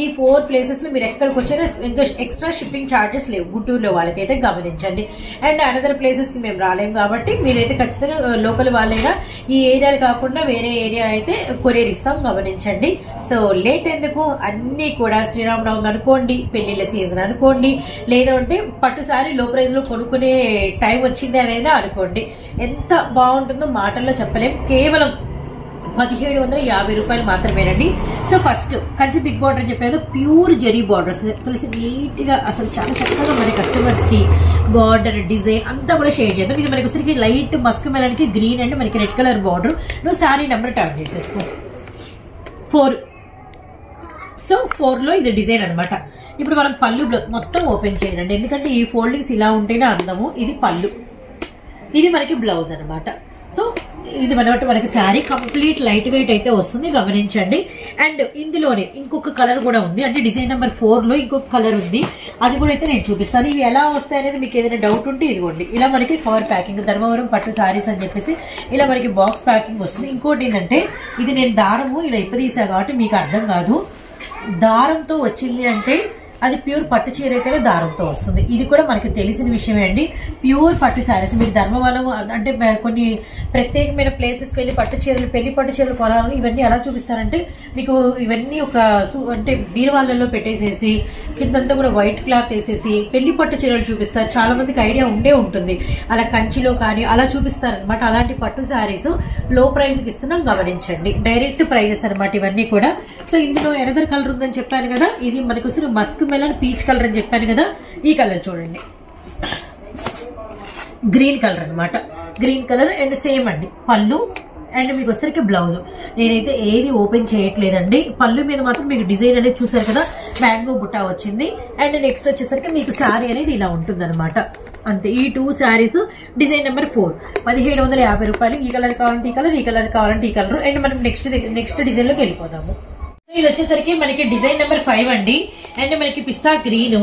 ఈ 4 ప్లేసెస్ లో మీరు ఎక్కడికి వచ్చినా ఇంకా ఎక్స్ట్రా షిప్పింగ్ ఛార్జెస్ లేవు గుంటూరులో వాళ్ళకైతే గమనించండి. అండ్ అనదర్ ప్లేసెస్ కి మేము రాలేం కాబట్టి మీరైతే ఖచ్చితంగా లోకల్ వాళ్ళైనా ఈ ఏరియాలు కాకుండా వేరే ఏరియా అయితే కొరియర్ ఇస్తాం గమనించండి. సో లేట్ ఎందుకు, అన్ని కూడా శ్రీరామనవమి అనుకోండి, పెళ్లిళ్ళ సీజన్ అనుకోండి, లేదంటే పట్టు సారీ లో ప్రైజ్ లో కొనుక్కునే టైం వచ్చింది అనేది అనుకోండి. ఎంత బాగుంటుందో మాటల్లో చెప్పలేం. కేవలం 1750 రూపాయలు మాత్రమేనండి. So first Kanchi big border అని చెప్పేది ప్యూర్ జెరీ బార్డర్స్ తులసి నీట్ గా అసలు చాలా చక్కగా మన కస్టమర్స్ కి బార్డర్ డిజైన్ అంతా కూడా షేర్ చేద్దాం. ఇది మనకి వచ్చరికి లైట్ మస్క్ మెలన్ కి గ్రీన్ అండ్ మనకి రెడ్ కలర్ బార్డర్. నువ్వు శారీ నెంబర్ టర్న్ చేసేసుకో 4. సో 4 లో ఇది డిజైన్ అనమాట. ఇప్పుడు మనం పళ్ళు మొత్తం ఓపెన్ చేయండి, ఎందుకంటే ఈ ఫోల్డింగ్స్ ఇలా ఉంటేనే అందము. ఇది పళ్ళు, ఇది మనకి బ్లౌజ్ అనమాట. సో ఇది మనకి శారీ కంప్లీట్ లైట్ వెయిట్ అయితే వస్తుంది గమనించండి. అండ్ ఇందులోనే ఇంకొక కలర్ కూడా ఉంది, అంటే డిజైన్ నెంబర్ 4 లో ఇంకొక కలర్ ఉంది, అది కూడా అయితే నేను చూపిస్తాను. ఇవి ఎలా వస్తాయి అనేది మీకు ఏదైనా డౌట్ ఉంటే ఇదిగోండి ఇలా మనకి కవర్ ప్యాకింగ్ ధర్మవరం పట్టు శారీస్ అని చెప్పేసి ఇలా మనకి బాక్స్ ప్యాకింగ్ వస్తుంది. ఇంకోటి ఏంటంటే ఇది నేను దారము ఇలా ఇప్పదీసా కాబట్టి మీకు అర్థం కాదు, దారంతో వచ్చింది అంటే అది ప్యూర్ పట్టు చీర అయితేనే దారంతో వస్తుంది. ఇది కూడా మనకి తెలిసిన విషయమే అండి. ప్యూర్ పట్టు శారీస్ మీరు ధర్మవరం అంటే కొన్ని ప్రత్యేకమైన ప్లేసెస్ కి వెళ్ళి పట్టు చీరలు పెళ్లి పట్టు చీరలు కొనాలని ఇవన్నీ ఎలా చూపిస్తారంటే మీకు ఇవన్నీ ఒక అంటే బీరువాళ్ళలో పెట్టేసేసి కిందంతా కూడా వైట్ క్లాత్ వేసేసి పెళ్లి పట్టు చీరలు చూపిస్తారు. చాలా మందికి ఐడియా ఉండే ఉంటుంది, అలా కంచిలో కానీ అలా చూపిస్తారనమాట. అలాంటి పట్టు శారీస్ లో ప్రైజ్ కి ఇస్తున్నాం గమనించండి. డైరెక్ట్ ప్రైజెస్ అనమాట ఇవన్నీ కూడా. సో ఇందులో ఎనదర్ కలర్ ఉందని చెప్పాను కదా, ఇది మనకు వస్తున్న మస్క్ మెలన్ పీచ్ కలర్ అని చెప్పాను కదా, ఈ కలర్ చూడండి గ్రీన్ కలర్ అనమాట. గ్రీన్ కలర్ అండ్ సేమ్ అండి పళ్ళు అండ్ మీకు వచ్చేసరికి బ్లౌజ్. నేనైతే ఏది ఓపెన్ చేయట్లేదండి. పళ్ళు మీద మాత్రం మీకు డిజైన్ అనేది చూసారు కదా, మ్యాంగో బుట్టా వచ్చింది. అండ్ నెక్స్ట్ వచ్చేసరికి మీకు శారీ అనేది ఇలా ఉంటుంది అనమాట. అంతే, ఈ 2 శారీస్ డిజైన్ నెంబర్ 4 1750 రూపాయలు. ఈ కలర్ కావాలంటే ఈ కలర్, ఈ కలర్ కావాలంటే ఈ కలర్. అండ్ మనం నెక్స్ట్ డిజైన్ లోకి వెళ్ళిపోదాము. ఇది వచ్చేసరికి మనకి డిజైన్ నెంబర్ 5 అండి. అండ్ మనకి పిస్తా గ్రీన్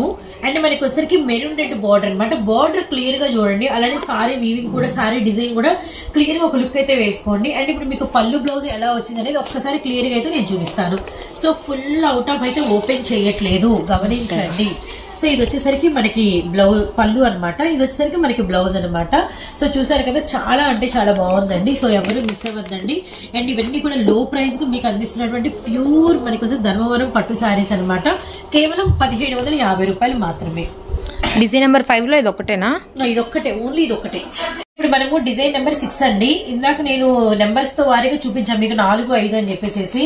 అండ్ మనకి వచ్చేసరికి మెరూన్ రెడ్ బార్డర్ అనమాట. బార్డర్ క్లియర్ గా చూడండి, అలానే సారీ వీవింగ్ కూడా సారీ డిజైన్ కూడా క్లియర్ గా ఒక లుక్ అయితే వేసుకోండి. అండ్ ఇప్పుడు మీకు పళ్ళు బ్లౌజ్ ఎలా వచ్చింది అనేది ఒక్కసారి క్లియర్ గా అయితే నేను చూపిస్తాను. సో ఫుల్ అవుట్ ఆఫ్ అయితే ఓపెన్ చేయట్లేదు గమనించండి. సో ఇది వచ్చేసరికి మనకి బ్లౌజ్ పళ్ళు అనమాట, ఇది వచ్చేసరికి మనకి బ్లౌజ్ అనమాట. సో చూసారు కదా, చాలా అంటే చాలా బాగుందండి. సో ఎవరు మిస్ అవ్వద్దండి. అండ్ ఇవన్నీ కూడా లో ప్రైస్ కు మీకు అందిస్తున్నటువంటి ప్యూర్ మనకి ధర్మవరం పట్టు శారీస్ అనమాట. కేవలం 1750 రూపాయలు మాత్రమే.
డిజైన్ నెంబర్ 5 లో ఇది ఒకటేనా?
ఇదొక్కటే, ఓన్లీ ఇదొక్కటే. ఇప్పుడు మనము డిజైన్ నెంబర్ 6 అండి. ఇందాక నేను నెంబర్స్ తో వారీగా చూపించాను మీకు 4, 5 అని చెప్పేసి.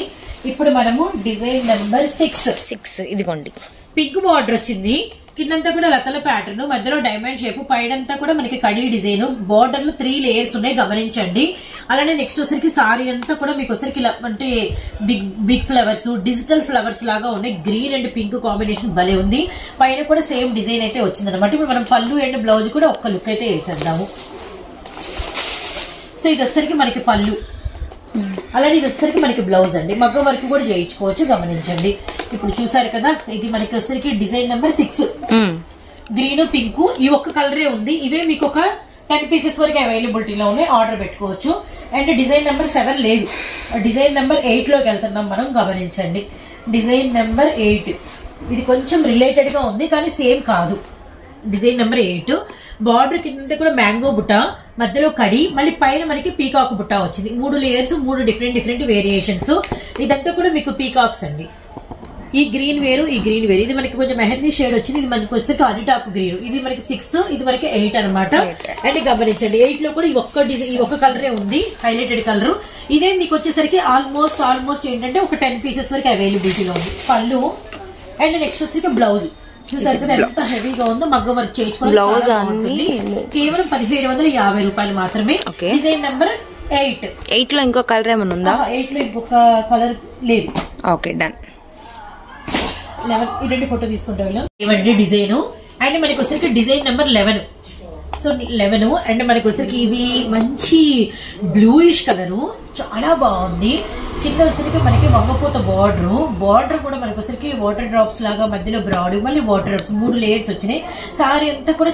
ఇప్పుడు మనము డిజైన్ నెంబర్ 6
ఇదిగోండి.
పింక్ బార్డర్ వచ్చింది, కిందంతా కూడా లతల ప్యాటర్న్, మధ్యలో డైమండ్ షేప్, పైనంతా కూడా మనకి కడీ డిజైన్, బార్డర్ లో 3 లేయర్స్ ఉన్నాయి గమనించండి. అలానే నెక్స్ట్ వచ్చరికి సారీ అంతా కూడా మీకు వచ్చరికి అంటే బిగ్ ఫ్లవర్స్, డిజిటల్ ఫ్లవర్స్ లాగా ఉన్నాయి. గ్రీన్ అండ్ పింక్ కాంబినేషన్ భలే ఉంది. పైన కూడా సేమ్ డిజైన్ అయితే వచ్చింది అనమాట. ఇప్పుడు మనం పళ్ళు అండ్ బ్లౌజ్ కూడా ఒక్క లుక్ అయితే వేసేద్దాము. సో ఇది వచ్చరికి మనకి పళ్ళు, అలానే ఇది వచ్చేసరికి మనకి బ్లౌజ్ అండి. మగ్గం వర్క్ కూడా చేయించుకోవచ్చు గమనించండి. ఇప్పుడు చూసారు కదా, ఇది మనకి వచ్చేసరికి డిజైన్ నెంబర్ 6 గ్రీన్ పింక్. ఈ ఒక్క కలరే ఉంది. ఇవే మీకు ఒక 10 పీసెస్ వరకు అవైలబిలిటీలో ఉన్నాయి, ఆర్డర్ పెట్టుకోవచ్చు. అండ్ డిజైన్ నెంబర్ 7 లేదు, డిజైన్ నెంబర్ 8 లోకి వెళ్తున్నాం మనం గమనించండి. డిజైన్ నెంబర్ 8 ఇది కొంచెం రిలేటెడ్ గా ఉంది కానీ సేమ్ కాదు. డిజైన్ నెంబర్ 8 బార్డర్ కింద కూడా మ్యాంగో బుట్ట, మధ్యలో కడి, మళ్ళీ పైన మనకి పీకాక్ బుట్ట వచ్చింది. 3 లేయర్స్, 3 డిఫరెంట్ వేరియేషన్స్. ఇదంతా కూడా మీకు పీకాక్స్ అండి. ఈ గ్రీన్ వేరు, ఈ గ్రీన్ వేరు. ఇది మనకి కొంచెం మెహందీ షేడ్ వచ్చింది. ఇది మనకి వచ్చేసరికి అరిటాప్ గ్రీన్. ఇది మనకి 6, ఇది మనకి 8 అనమాట. అంటే గమనించండి, 8 లో కూడా ఈ ఒక్క కలరే ఉంది, హైలైటెడ్ కలర్. ఇదే మీకు వచ్చేసరికి ఆల్మోస్ట్ ఏంటంటే ఒక 10 పీసెస్ వరకు అవైలబిలిటీలో ఉంది. పళ్ళు అండ్ నెక్స్ట్ వచ్చేసరికి బ్లౌజ్ చూసారు కదా ఎంత హెవీగా ఉందో. మగ్గ వర్క్ చేయించుకోవాలి. కేవలం 1750 రూపాయలు మాత్రమే. డిజైన్ నెంబర్ 8
లో ఇంకో కలర్ ఏమైనా ఉందా?
8 లో ఇంకొక కలర్ లేదు.
Okay done.
11 ఈ 2 ఫోటో తీసుకుంటాం. ఇవ్వండి డిజైన్. అండ్ మనకి వచ్చరికి డిజైన్ నెంబర్ 11. సో 11 అండ్ మనకి వచ్చరికి ఇది మంచి బ్లూయిష్ కలర్, చాలా బాగుంది. కింద వచ్చరికి మనకి వంగపోత బార్డర్ కూడా మనకి వచ్చరికి వాటర్ డ్రాప్స్ లాగా, మధ్యలో బ్రాడ్, మళ్ళీ వాటర్ డ్రాప్స్, 3 లేయర్స్ వచ్చినాయి. సారీ అంతా కూడా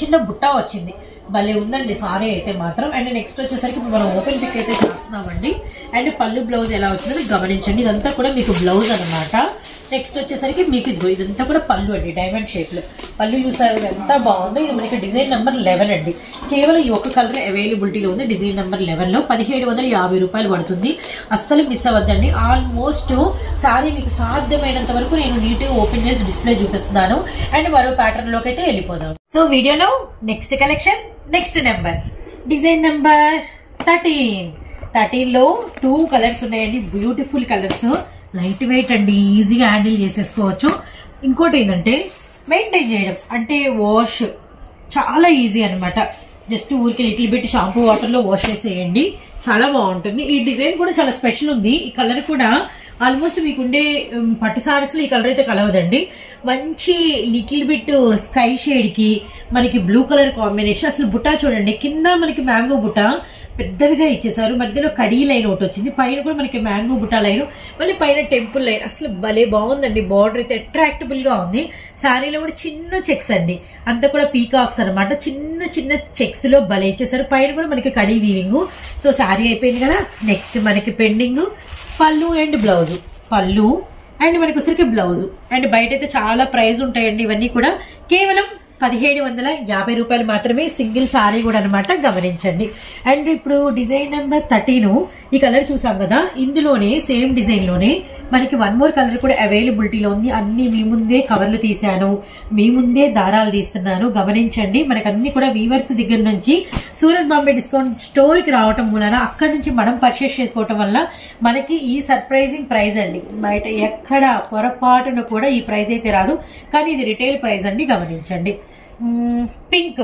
చిన్న బుట్ట వచ్చింది. భలే ఉందండి సారీ అయితే మాత్రం. అండ్ నెక్స్ట్ వచ్చేసరికి మనం ఓపెన్ పిక్ అయితే చేస్తున్నామండి. అండ్ పళ్ళు బ్లౌజ్ ఎలా వచ్చిందో గమనించండి. ఇదంతా కూడా మీకు బ్లౌజ్ అనమాట. నెక్స్ట్ వచ్చేసరికి మీకు ఇదంతా కూడా పళ్ళు అండి, డైమండ్ షేప్ లో పళ్ళు చూసారు ఎంత బాగుందో. ఇది మనకి డిజైన్ నెంబర్ 11 అండి. కేవలం ఈ ఒక్క కలర్ అవైలబిలిటీలో ఉంది. డిజైన్ నెంబర్ 11 లో 1750 రూపాయలు పడుతుంది. అస్సలు మిస్ అవ్వద్దండి. ఆల్మోస్ట్ సారీ మీకు సాధ్యమైనంత వరకు నేను నీట్ గా ఓపెన్ చేసి డిస్ప్లే చూపిస్తున్నాను. అండ్ మరో ప్యాటర్న్ లోకి అయితే వెళ్ళిపోదాం. సో వీడియోలో next collection, next number design number 13 లో 2 కలర్స్ ఉన్నాయండి. బ్యూటిఫుల్ కలర్స్, లైట్ వెయిట్ అండి, ఈజీగా హ్యాండిల్ చేసేసుకోవచ్చు. ఇంకోటి ఏంటంటే మెయింటైన్ చేయడం అంటే వాష్ చాలా ఈజీ అనమాట. జస్ట్ ఊరికి లిటిల్ బిట్ షాంపూ వాటర్ లో వాష్ చేసేయండి, చాలా బాగుంటుంది. ఈ డిజైన్ కూడా చాలా స్పెషల్ ఉంది. ఈ కలర్ కూడా ఆల్మోస్ట్ మీకుండే పట్టు సారీస్ లో ఈ కలర్ అయితే కలవదండి. మంచి లిటిల్ బిట్ స్కై షేడ్ కి మనకి బ్లూ కలర్ కాంబినేషన్. అసలు బుట్టా చూడండి, కింద మనకి మ్యాంగో బుట్టా పెద్దవిగా ఇచ్చేసారు, మధ్యలో కడీ లైన్ ఒకటి వచ్చింది, పైన కూడా మనకి మ్యాంగో బుట్టా లైన్, మళ్ళీ పైన టెంపుల్ లైన్. అసలు భలే బాగుందండి. బార్డర్ అయితే అట్రాక్టబుల్ గా ఉంది. శారీలో కూడా చిన్న చెక్స్ అండి, అంతా కూడా పీకాక్స్ అనమాట. చిన్న చిన్న చెక్స్ లో భలే ఇచ్చేసారు. పైన కూడా మనకి కడీ వీవింగ్. సో శారీ అయిపోయింది కదా. నెక్స్ట్ మనకి పెండింగ్ పళ్ళు అండ్ బ్లౌజ్. పళ్ళు అండ్ మనకి వచ్చరికి బ్లౌజ్. అండ్ బయట అయితే చాలా ప్రైస్ ఉంటాయండి. ఇవన్నీ కూడా కేవలం 1750 రూపాయలు మాత్రమే. సింగిల్ సారీ కూడా అనమాట, గమనించండి. అండ్ ఇప్పుడు డిజైన్ నెంబర్ 13 ఈ కలర్ చూసాం కదా, ఇందులోనే సేమ్ డిజైన్ లోనే మనకి 1 మోర్ కలర్ కూడా అవైలబిలిటీలో ఉంది. అన్ని మీ ముందే కవర్లు తీశాను, మీ ముందే దారాలు తీస్తున్నాను, గమనించండి. మనకి అన్ని కూడా వీవర్స్ దగ్గర నుంచి సూరత్ బాంబే డిస్కౌంట్ స్టోర్ కి రావటం మూలన అక్కడ నుంచి మనం పర్చేస్ చేసుకోవటం వల్ల మనకి ఈ సర్ప్రైజింగ్ ప్రైస్ అండి. బయట ఎక్కడ పొరపాటున కూడా ఈ ప్రైస్ అయితే రాదు, కానీ ఇది రిటైల్ ప్రైస్ అండి, గమనించండి. Pink,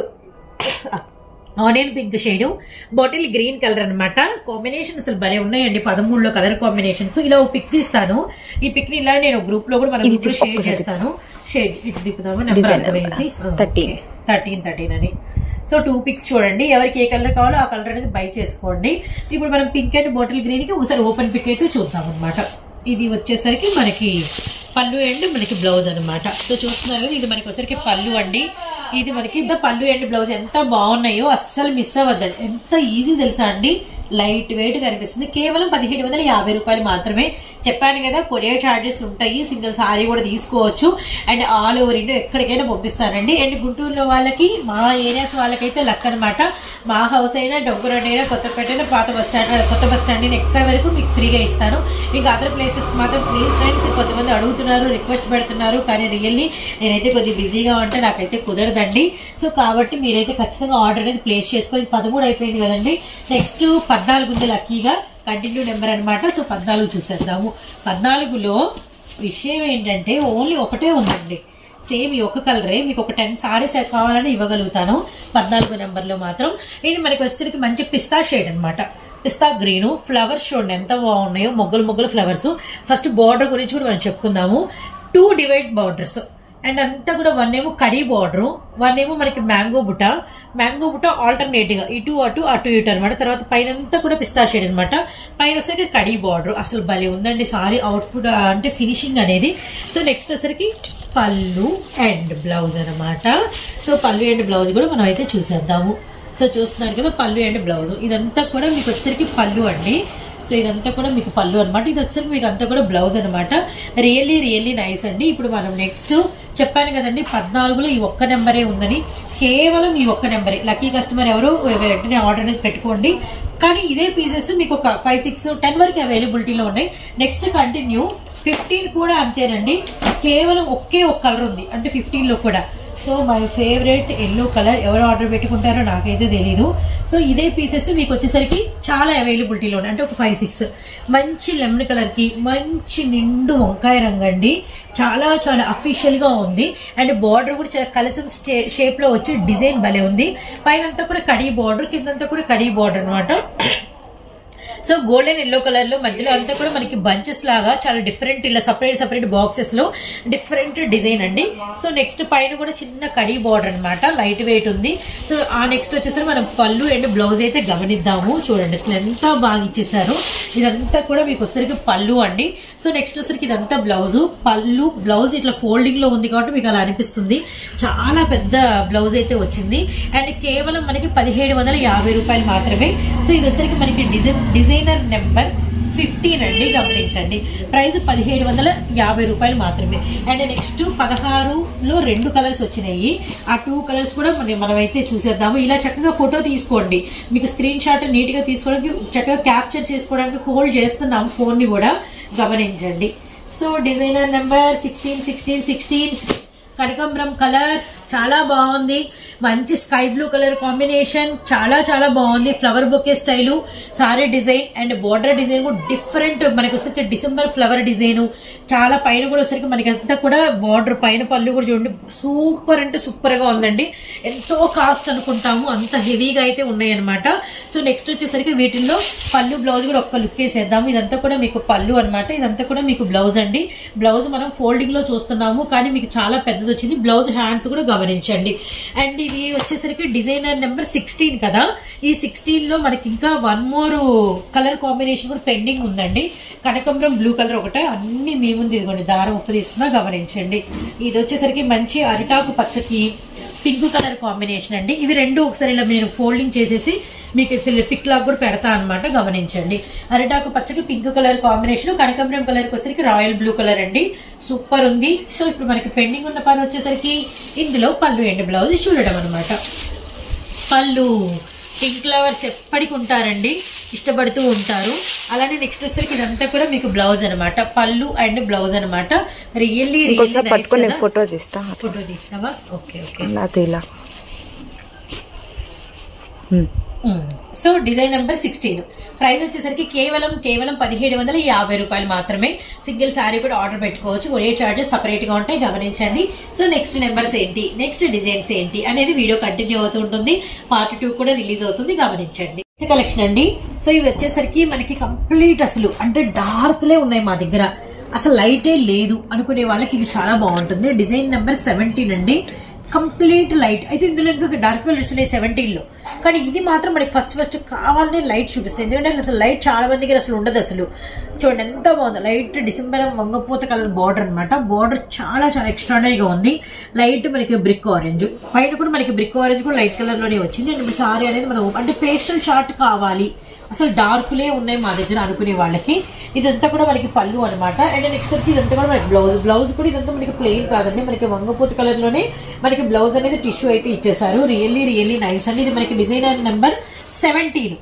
onion pink shade, bottle green colour అనమాట. కాంబినేషన్ అసలు భలే ఉన్నాయండి. 13లో కలర్ కాంబినేషన్స్. ఇలా ఒక పిక్ తీస్తాను. ఈ పిక్ ని ఇలా నేను గ్రూప్ లో కూడా మన గ్రూప్ లో షేర్ చేస్తాను. షేర్ ఇటు దిప్పుదాము. నెంబర్ అర్థమైంది 13 అని. సో 2 పిక్స్ చూడండి. ఎవరికి ఏ కలర్ కావాలో ఆ కలర్ అనేది బై చేసుకోండి. ఇప్పుడు మనం పింక్ అండ్ బాటిల్ గ్రీన్ కి ఒకసారి ఓపెన్ పిక్ అయితే చూద్దాం అనమాట. ఇది వచ్చేసరికి మనకి పళ్ళు అండ్ మనకి బ్లౌజ్ అనమాట. సో చూస్తున్నారు కదా, ఇది మనకి వచ్చేసరికి పళ్ళు అండి. ఇది మనకి పళ్ళు అండ్ బ్లౌజ్ ఎంత బాగున్నాయో అస్సలు మిస్ అవ్వద్దండి. ఎంత ఈజీ తెలుసా అండి, లైట్ వెయిట్ కనిపిస్తుంది. కేవలం 1750 రూపాయలు మాత్రమే. చెప్పాను కదా, కొరియర్ చార్జెస్ ఉంటాయి. సింగిల్ సారీ కూడా తీసుకోవచ్చు. అండ్ ఆల్ ఓవర్ ఇండియా ఎక్కడికైనా పంపిస్తానండి. అండ్ గుంటూరులో వాళ్ళకి, మా ఏరియాస్ వాళ్ళకైతే లక్ అనమాట. మా హౌస్ అయినా, డొంగురోడ్ అయినా, కొత్తపేట అయినా, కొత్త బస్ స్టాండ్ అయినా ఎక్కడి వరకు మీకు ఫ్రీగా ఇస్తాను. ఇంకా అదర్ ప్లేసెస్ మాత్రం ప్లీజ్ ఫ్రెండ్స్, కొంతమంది అడుగుతున్నారు, రిక్వెస్ట్ పెడుతున్నారు, కానీ రియల్లీ నేనైతే కొద్దిగా బిజీగా ఉంటే నాకైతే కుదరదండి. సో కాబట్టి మీరైతే ఖచ్చితంగా ఆర్డర్ అనేది ప్లేస్ చేసుకోవాలి. 13 అయిపోయింది కదండి. నెక్స్ట్ 14 ఉంది లక్కీగా, కంటిన్యూ నెంబర్ అనమాట. సో 14 చూసేద్దాము. 14లో విషయం ఏంటంటే ఓన్లీ ఒకటే ఉందండి, సేమ్ ఈ ఒక కలరే. మీకు ఒక 10 సారీస్ కావాలని ఇవ్వగలుగుతాను. 14 నెంబర్ లో మాత్రం ఇది మనకి వచ్చేసరికి మంచి పిస్తా షేడ్ అనమాట. పిస్తా గ్రీన్. ఫ్లవర్స్ చూడండి ఎంత బాగున్నాయో, మొగ్గలు ఫ్లవర్స్. ఫస్ట్ బార్డర్ గురించి కూడా మనం చెప్పుకుందాము. 2 డివైడ్ బార్డర్స్ అండ్ అంతా కూడా 1 ఏమో కడీ బార్డర్, 1 ఏమో మనకి మ్యాంగో బుట్ట ఆల్టర్నేట్ గా ఇటు అటు ఇటు అనమాట. తర్వాత పైన అంతా కూడా పిస్తా షేడ్ అనమాట. పైన వచ్చేసరికి కడీ బార్డర్. అసలు భలే ఉందండి సారీ అవుట్ఫుట్ అంటే ఫినిషింగ్ అనేది. సో నెక్స్ట్ వచ్చేసరికి పళ్ళు అండ్ బ్లౌజ్ అనమాట. సో పళ్ళు అండ్ బ్లౌజ్ కూడా మనం అయితే చూసేద్దాము. సో చూస్తున్నారు కదా, పళ్ళు అండ్ బ్లౌజ్. ఇదంతా కూడా మీకు వచ్చేసరికి పళ్ళు అండి. సో ఇదంతా కూడా మీకు పళ్ళు అనమాట. ఇది వచ్చేసరికి మీకు అంతా కూడా బ్లౌజ్ అనమాట. రియల్లీ నైస్ అండి. ఇప్పుడు మనం నెక్స్ట్ చెప్పాను కదండి, 14లో ఈ ఒక్క నెంబరే ఉందని. కేవలం ఈ ఒక్క నెంబరే. లక్కీ కస్టమర్ ఎవరు వెంటనే ఆర్డర్ అనేది పెట్టుకోండి. కానీ ఇదే పీసెస్ మీకు ఒక 5, 6, 10 వరకు అవైలబిలిటీలో ఉన్నాయి. నెక్స్ట్ కంటిన్యూ 15 కూడా అంతేనండి. కేవలం ఒకే ఒక కలర్ ఉంది, అంటే 15లో కూడా. So my favourite yellow colour. ఎవరు ఆర్డర్ పెట్టుకుంటారో నాకైతే తెలీదు. సో ఇదే పీసెస్ మీకు వచ్చేసరికి చాలా అవైలబిలిటీలో ఉన్నాయి, అంటే ఒక 5, 6. మంచి లెమన్ కలర్ కి మంచి నిండు వంకాయ రంగు అండి. చాలా అఫీషియల్ గా ఉంది. అండ్ బార్డర్ కూడా చాలా కలసం షేప్ లో వచ్చి డిజైన్ భలే ఉంది. పైన అంతా కూడా కడీ బార్డర్, కిందంతా కూడా కడీ బార్డర్ అనమాట. సో గోల్డెన్ ఎల్లో కలర్ లో మధ్యలో అంతా కూడా మనకి బంచెస్ లాగా చాలా డిఫరెంట్, ఇలా సపరేట్ బాక్సెస్ లో డిఫరెంట్ డిజైన్ అండి. సో నెక్స్ట్ పైన కూడా చిన్న కడీ బార్డర్ అనమాట, లైట్ వెయిట్ ఉంది. సో ఆ నెక్స్ట్ వచ్చేసరికి మనం పళ్ళు అండ్ బ్లౌజ్ అయితే గమనిద్దాము. చూడండి అసలు ఎంత బాగా ఇచ్చేసారు. ఇదంతా కూడా మీకు వచ్చేసరికి పళ్ళు అండి. సో నెక్స్ట్ వచ్చేసరికి ఇదంతా బ్లౌజ్. పళ్ళు బ్లౌజ్ ఇట్లా ఫోల్డింగ్ లో ఉంది కాబట్టి మీకు అలా అనిపిస్తుంది. చాలా పెద్ద బ్లౌజ్ అయితే వచ్చింది. అండ్ కేవలం మనకి 1750 రూపాయలు మాత్రమే. సో ఇది వచ్చేసరికి మనకి డిజైనర్ నెంబర్ 15 అండి, గమనించండి. ప్రైస్ 1750 రూపాయలు మాత్రమే. అండ్ నెక్స్ట్ 16లో 2 కలర్స్ వచ్చినాయి. ఆ 2 కలర్స్ కూడా మనమైతే చూసేద్దాము. ఇలా చక్కగా ఫోటో తీసుకోండి, మీకు స్క్రీన్ షాట్ నీట్ గా తీసుకోవడానికి, చక్కగా క్యాప్చర్ చేసుకోవడానికి హోల్డ్ చేస్తున్నాము ఫోన్ ని కూడా, గమనించండి. సో డిజైనర్ నెంబర్ 16 కనకాంబరం కలర్ చాలా బాగుంది. మంచి స్కై బ్లూ కలర్ కాంబినేషన్, చాలా చాలా బాగుంది. Flower bouquet style sorry design and border design కూడా డిఫరెంట్. మనకి వచ్చేసరికి డిసెంబర్ ఫ్లవర్ డిజైన్, చాలా పైన కూడా వచ్చేసరికి మనకి అంతా కూడా బోర్డర్ పైన పళ్ళు కూడా చూడండి, సూపర్ అంటే సూపర్ గా ఉందండి. ఎంతో కాస్ట్ అనుకుంటాము, అంత హెవీగా అయితే ఉన్నాయి అనమాట. సో నెక్స్ట్ వచ్చేసరికి వీటిల్లో పళ్ళు బ్లౌజ్ కూడా ఒక్క లుక్ వేసేద్దాము. ఇదంతా కూడా మీకు పళ్ళు అనమాట, ఇదంతా కూడా మీకు బ్లౌజ్ అండి. బ్లౌజ్ మనం ఫోల్డింగ్ లో చూస్తున్నాము, కానీ మీకు చాలా పెద్దది వచ్చింది. బ్లౌజ్ హ్యాండ్స్ కూడా గమనించండి. అండ్ ఇది వచ్చేసరికి డిజైనర్ నెంబర్ 16 కదా. ఈ 16 లో మనకి ఇంకా 1 మోర్ కలర్ కాంబినేషన్ కూడా పెండింగ్ ఉందండి. కనకాంబరం బ్లూ కలర్ ఒకటే, అన్ని మీ ముందు ఇదిగోండి దారం ఉప్పు తీసుకున్నా, గమనించండి. ఇది వచ్చేసరికి మంచి అరిటాకు పచ్చకి పింక్ కలర్ కాంబినేషన్ అండి. ఇవి రెండు ఒకసారి ఇలా నేను ఫోల్డింగ్ చేసేసి మీకు పిక్ లాగా కూడా పెడతా అనమాట, గమనించండి. అరిటాకు పచ్చకి పింక్ కలర్ కాంబినేషన్, కనకాంబరం కలర్ వచ్చేసరికి రాయల్ బ్లూ కలర్ అండి, సూపర్ ఉంది. సో ఇప్పుడు మనకి పెండింగ్ ఉన్న పని వచ్చేసరికి ఇందులో పళ్ళు అండ్ బ్లౌజ్ చూడడం అనమాట. పళ్ళు పింక్ ఫ్లవర్స్ ఎప్పటికి ఉంటారండి, ఇష్టపడుతూ ఉంటారు. అలానే నెక్స్ట్ వచ్చేసరికి ఇదంతా కూడా మీకు బ్లౌజ్ అనమాట, పళ్ళు అండ్ బ్లౌజ్ అనమాట. రియల్లీ
ఫోటో
తీస్తావా? Okay okay. So design number 16 price వచ్చేసరికి కేవలం 1750 రూపాయలు మాత్రమే. సింగిల్ శారీ కూడా ఆర్డర్ పెట్టుకోవచ్చు, కొరియర్ చార్జెస్ సపరేట్ గా ఉంటాయి, గమనించండి. సో నెక్స్ట్ నెంబర్స్ ఏంటి, నెక్స్ట్ డిజైన్స్ ఏంటి అనేది వీడియో కంటిన్యూ అవుతూ ఉంటుంది. పార్ట్ 2 కూడా రిలీజ్ అవుతుంది, గమనించండి. కలెక్షన్ అండి. సో ఇవి వచ్చేసరికి మనకి కంప్లీట్ అసలు అంటే డార్క్ లే ఉన్నాయి మా దగ్గర, అసలు లైటే లేదు అనుకునే వాళ్ళకి ఇది చాలా బాగుంటుంది. డిజైన్ నెంబర్ 17 అండి, కంప్లీట్ లైట్ అయితే. ఇందులో ఇంకా డార్క్ కలర్స్ ఉన్నాయి 17 లో, కానీ ఇది మాత్రం మనకి ఫస్ట్ కావాలనే లైట్ చూపిస్తుంది. ఎందుకంటే అసలు లైట్ చాలా మందికి అసలు ఉండదు. అసలు చూడండి ఎంత బాగుంది, లైట్ డిసెంబర్ వంగపోత కలర్ బార్డర్ అనమాట. బార్డర్ చాలా చాలా ఎక్స్ట్రాడనరీగా ఉంది. లైట్ మనకి బ్రిక్ ఆరెంజ్, పైన కూడా మనకి బ్రిక్ ఆరెంజ్ కూడా లైట్ కలర్ లోనే వచ్చింది. అండ్ సారీ అనేది మనం అంటే పేస్టల్ షార్ట్ కావాలి, అసలు డార్క్లే ఉన్నాయి మా దగ్గర అనుకునే వాళ్ళకి ఇదంతా కూడా మనకి పళ్ళు అనమాట. అండ్ నెక్స్ట్ వచ్చి ఇదంతా కూడా మనకి బ్లౌజ్ కూడా ఇదంతా మనకి ప్లెయిన్ కాదండి, మనకి వంగపోత కలర్ లోనే మనకి బ్లౌజ్ అనేది టిష్యూ అయితే ఇచ్చేసారు. రియల్లీ నైస్ అండి. ఇది మనకి డిజైనర్ నెంబర్ 17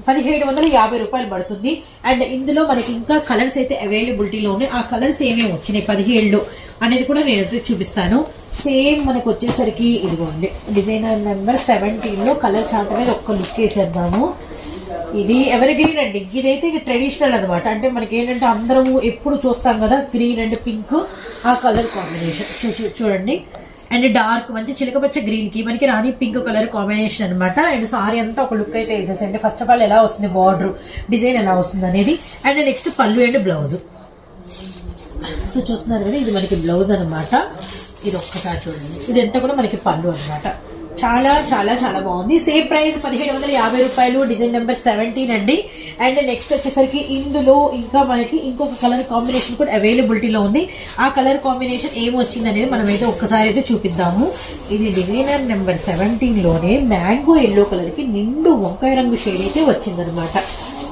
1750 రూపాయలు పడుతుంది. అండ్ ఇందులో మనకి ఇంకా కలర్స్ అయితే అవైలబిలిటీలో ఉన్నాయి. ఆ కలర్స్ ఏమేమి వచ్చినాయి 17 అనేది కూడా నేను చూపిస్తాను. సేమ్ మనకు వచ్చేసరికి ఇదిగోండి డిజైనర్ నెంబర్ 17 లో కలర్ చార్ట్ అనేది ఒక్క లుక్ చేసేద్దాము. ఇది ఎవరి గ్రీన్ అండి, ఇదైతే ట్రెడిషనల్ అనమాట. అంటే మనకి ఏంటంటే అందరము ఎప్పుడు చూస్తాం కదా గ్రీన్ అండ్ పింక్, ఆ కలర్ కాంబినేషన్ చూడండి. అండ్ డార్క్ మంచి చిలకపచ్చ గ్రీన్ కి మనకి రాణి పింక్ కలర్ కాంబినేషన్ అనమాట. అండ్ సారీ అంతా ఒక లుక్ అయితే వేసేసండి. ఫస్ట్ ఆఫ్ ఆల్ ఎలా వస్తుంది బార్డర్ డిజైన్ ఎలా వస్తుంది అనేది. అండ్ నెక్స్ట్ పళ్ళు అండ్ బ్లౌజ్. సో చూస్తున్నారు కదా, ఇది మనకి బ్లౌజ్ అనమాట. ఇది ఒక్కసారి చూడండి, ఇదంతా కూడా మనకి పళ్ళు అనమాట. చాలా చాలా చాలా బాగుంది. సేమ్ ప్రైస్ 1750 రూపాయలు. డిజైన్ నెంబర్ 17 అండి. అండ్ నెక్స్ట్ వచ్చేసరికి ఇందులో ఇంకా మనకి ఇంకొక కలర్ కాంబినేషన్ కూడా అవైలబిలిటీలో ఉంది. ఆ కలర్ కాంబినేషన్ ఏమొచ్చింది అనేది మనమైతే ఒక్కసారి అయితే చూపిద్దాము. ఇది డిజైనర్ నెంబర్ 17 లోనే మ్యాంగో ఎల్లో కలర్ కి నిండు వంకాయ రంగు షేడ్ అయితే వచ్చిందనమాట.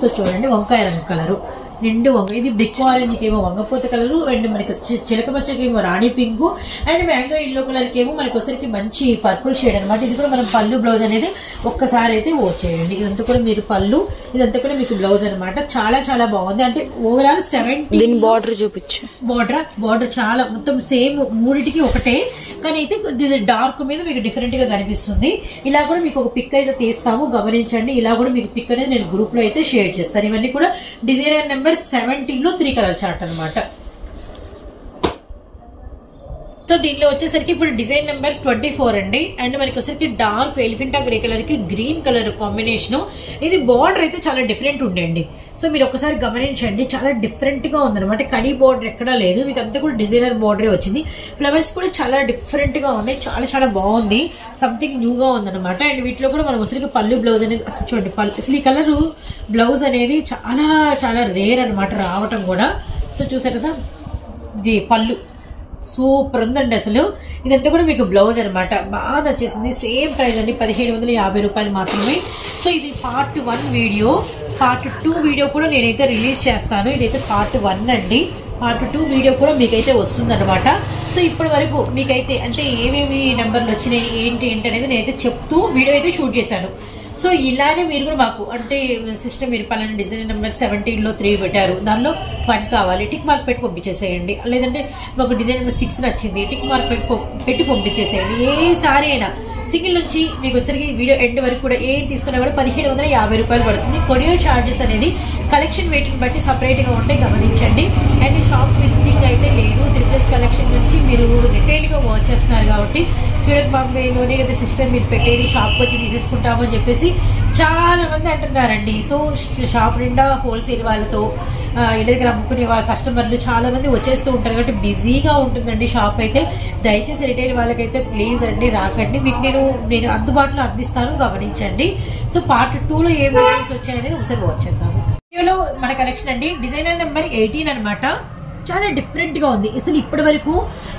సో చూడండి వంకాయ రంగు కలరు నిండు వంగ, ఇది బ్రిక్ ఆరెంజ్ కి ఏమో వంగపోత కలర్, అండ్ మనకి చిలకపచ్చకి ఏమో రాణి pink, and mango yellow colour కి ఏమో మనకి వచ్చరికి మంచి పర్పుల్ షేడ్ అనమాట. ఇది కూడా మనం పళ్ళు బ్లౌజ్ అనేది ఒక్కసారి అయితే వచ్చేయండి. ఇదంతా కూడా మీరు పళ్ళు, ఇదంతా కూడా మీకు బ్లౌజ్ అనమాట. చాలా చాలా బాగుంది. అంటే ఓవరాల్ 17
బార్డర్ చూపించు.
బార్డర్ చాలా మొత్తం సేమ్ మూడిటికి ఒకటే, కానీ అయితే డార్క్ మీద మీకు డిఫరెంట్ గా కనిపిస్తుంది. ఇలా కూడా మీకు ఒక పిక్ అయితే తీస్తాము, గమనించండి. ఇలా కూడా మీకు పిక్ అనేది నేను గ్రూప్ లో అయితే షేర్ చేస్తాను. ఇవన్నీ కూడా డిజైనర్ నెంబర్ 17 లో 3 కలర్ చార్ట్ అనమాట. సో దీనిలో వచ్చేసరికి ఇప్పుడు డిజైన్ నెంబర్ 24 అండి. అండ్ మనకి వచ్చేసరికి డార్క్ ఎలిఫెంటా గ్రే కలర్ కి గ్రీన్ కలర్ కాంబినేషన్. ఇది బార్డర్ అయితే చాలా డిఫరెంట్ ఉండండి. సో మీరు ఒకసారి గమనించండి, చాలా డిఫరెంట్ గా ఉందన్నమాట. కడీ బార్డర్ ఎక్కడా లేదు, మీకు అంతా కూడా డిజైనర్ బార్డరే వచ్చింది. ఫ్లవర్స్ కూడా చాలా డిఫరెంట్ గా ఉన్నాయి, చాలా చాలా బాగుంది, సంథింగ్ న్యూ గా ఉందన్నమాట. అండ్ వీటిలో కూడా మనం వచ్చరికి పళ్ళు బ్లౌజ్ అనేది అసలు చూడండి, అసలు ఈ కలర్ బ్లౌజ్ అనేది చాలా చాలా రేర్ అనమాట రావటం కూడా. సో చూసారు కదా, ఇది పళ్ళు సూపర్ ఉందండి అసలు. ఇదంతా కూడా మీకు బ్లౌజ్ అనమాట, బాగా నచ్చేసింది. సేమ్ ప్రైస్ అండి 1750 రూపాయలు మాత్రమే. సో ఇది పార్ట్ 1 వీడియో. పార్ట్ 2 వీడియో కూడా నేనైతే రిలీజ్ చేస్తాను. ఇదైతే పార్ట్ 1 అండి. పార్ట్ 2 వీడియో కూడా మీకైతే వస్తుందన్నమాట. సో ఇప్పటి వరకు మీకైతే అంటే ఏమేమి నెంబర్లు వచ్చినాయి ఏంటి అనేది నేనైతే చెప్తూ వీడియో అయితే షూట్ చేశాను. సో ఇలానే మీరు కూడా మాకు అంటే సిస్టమ్ మీరు పలానా డిజైన్ నెంబర్ 17 లో 3 పెట్టారు, దానిలో 1 కావాలి, టిక్ మార్క్ పెట్టి పంపించేసేయండి. లేదంటే మాకు డిజైన్ నెంబర్ 6 నచ్చింది, టిక్ మార్క్ పెట్టి పంపించేసేయండి. ఏ సారీ అయినా సింగిల్ నుంచి మీకు వచ్చరికి వీడియో ఎండ్ వరకు కూడా ఏం తీసుకున్నా కూడా 1750 రూపాయలు పడుతుంది. కొరియర్ చార్జెస్ అనేది కలెక్షన్ వెయిట్ ని బట్టి సపరేట్ గా ఉంటే గమనించండి. అండ్ షాప్ విజిటింగ్ అయితే లేదు. 3+ కలెక్షన్ నుంచి మీరు రిటైల్ గా వాచ్ చేస్తున్నారు కాబట్టి సూరత్ బాంబేలోనే కదా సిస్టమ్ మీరు పెట్టేది, షాప్ వచ్చి తీసేసుకుంటామని చెప్పేసి చాలా మంది అంటున్నారండి. సో షాప్ నిండా హోల్సేల్ వాళ్ళతో ఇళ్ళ దగ్గర అమ్ముకునే వాళ్ళ కస్టమర్లు చాలా మంది వచ్చేస్తూ ఉంటారు కాబట్టి బిజీగా ఉంటుందండి షాప్ అయితే. దయచేసి రిటైల్ వాళ్ళకైతే ప్లీజ్ అండి రాకండి, మీకు నేను అందుబాటులో అందిస్తాను, గమనించండి. సో పార్ట్ 2 లో ఏం డిజైన్స్ వచ్చాయనేది ఒకసారి వాచ్ చేద్దాము. వీడియోలో మన కలెక్షన్ అండి డిజైనర్ నెంబర్ 18 అనమాట. చాలా డిఫరెంట్ గా ఉంది. అసలు ఇప్పటి వరకు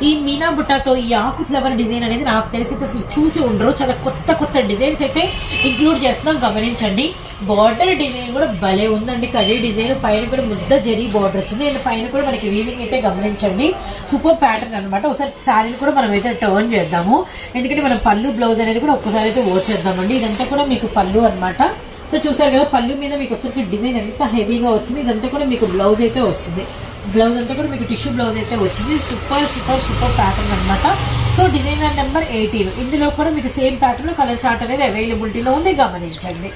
ఈ మీనా బుట్టాతో ఈ ఆకు ఫ్లవర్ డిజైన్ అనేది నాకు తెలిసి అసలు చూసి ఉండరు. చాలా కొత్త డిజైన్స్ అయితే ఇంక్లూడ్ చేస్తున్నాం, గమనించండి. బార్డర్ డిజైన్ కూడా భలే ఉందండి. కడీ డిజైన్ పైన కూడా ముద్ద జరీ బార్డర్ వచ్చింది. అండ్ పైన కూడా మనకి వీవింగ్ అయితే గమనించండి. సూపర్ ప్యాటర్న్ అనమాట. ఒకసారి శారీని కూడా మనం అయితే టర్న్ చేద్దాము, ఎందుకంటే మనం పళ్ళు బ్లౌజ్ అనేది కూడా ఒక్కసారి అయితే వాచ్ చేద్దామండి. ఇదంతా కూడా మీకు పళ్ళు అనమాట. సో చూసారు కదా పళ్ళు మీద మీకు వస్తుంది డిజైన్ ఎంత హెవీగా వచ్చింది. ఇదంతా కూడా మీకు బ్లౌజ్ అయితే వస్తుంది. బ్లౌజ్ అంతా కూడా మీకు టిష్యూ బ్లౌజ్ అయితే వచ్చింది. సూపర్ ప్యాటర్న్ అనమాట. సో డిజైనర్ నెంబర్ 18 ఇందులో కూడా మీకు సేమ్ ప్యాటర్న్ లో కలర్ చార్ట్ అనేది అవైలబిలిటీలో ఉంది, గమనించండి.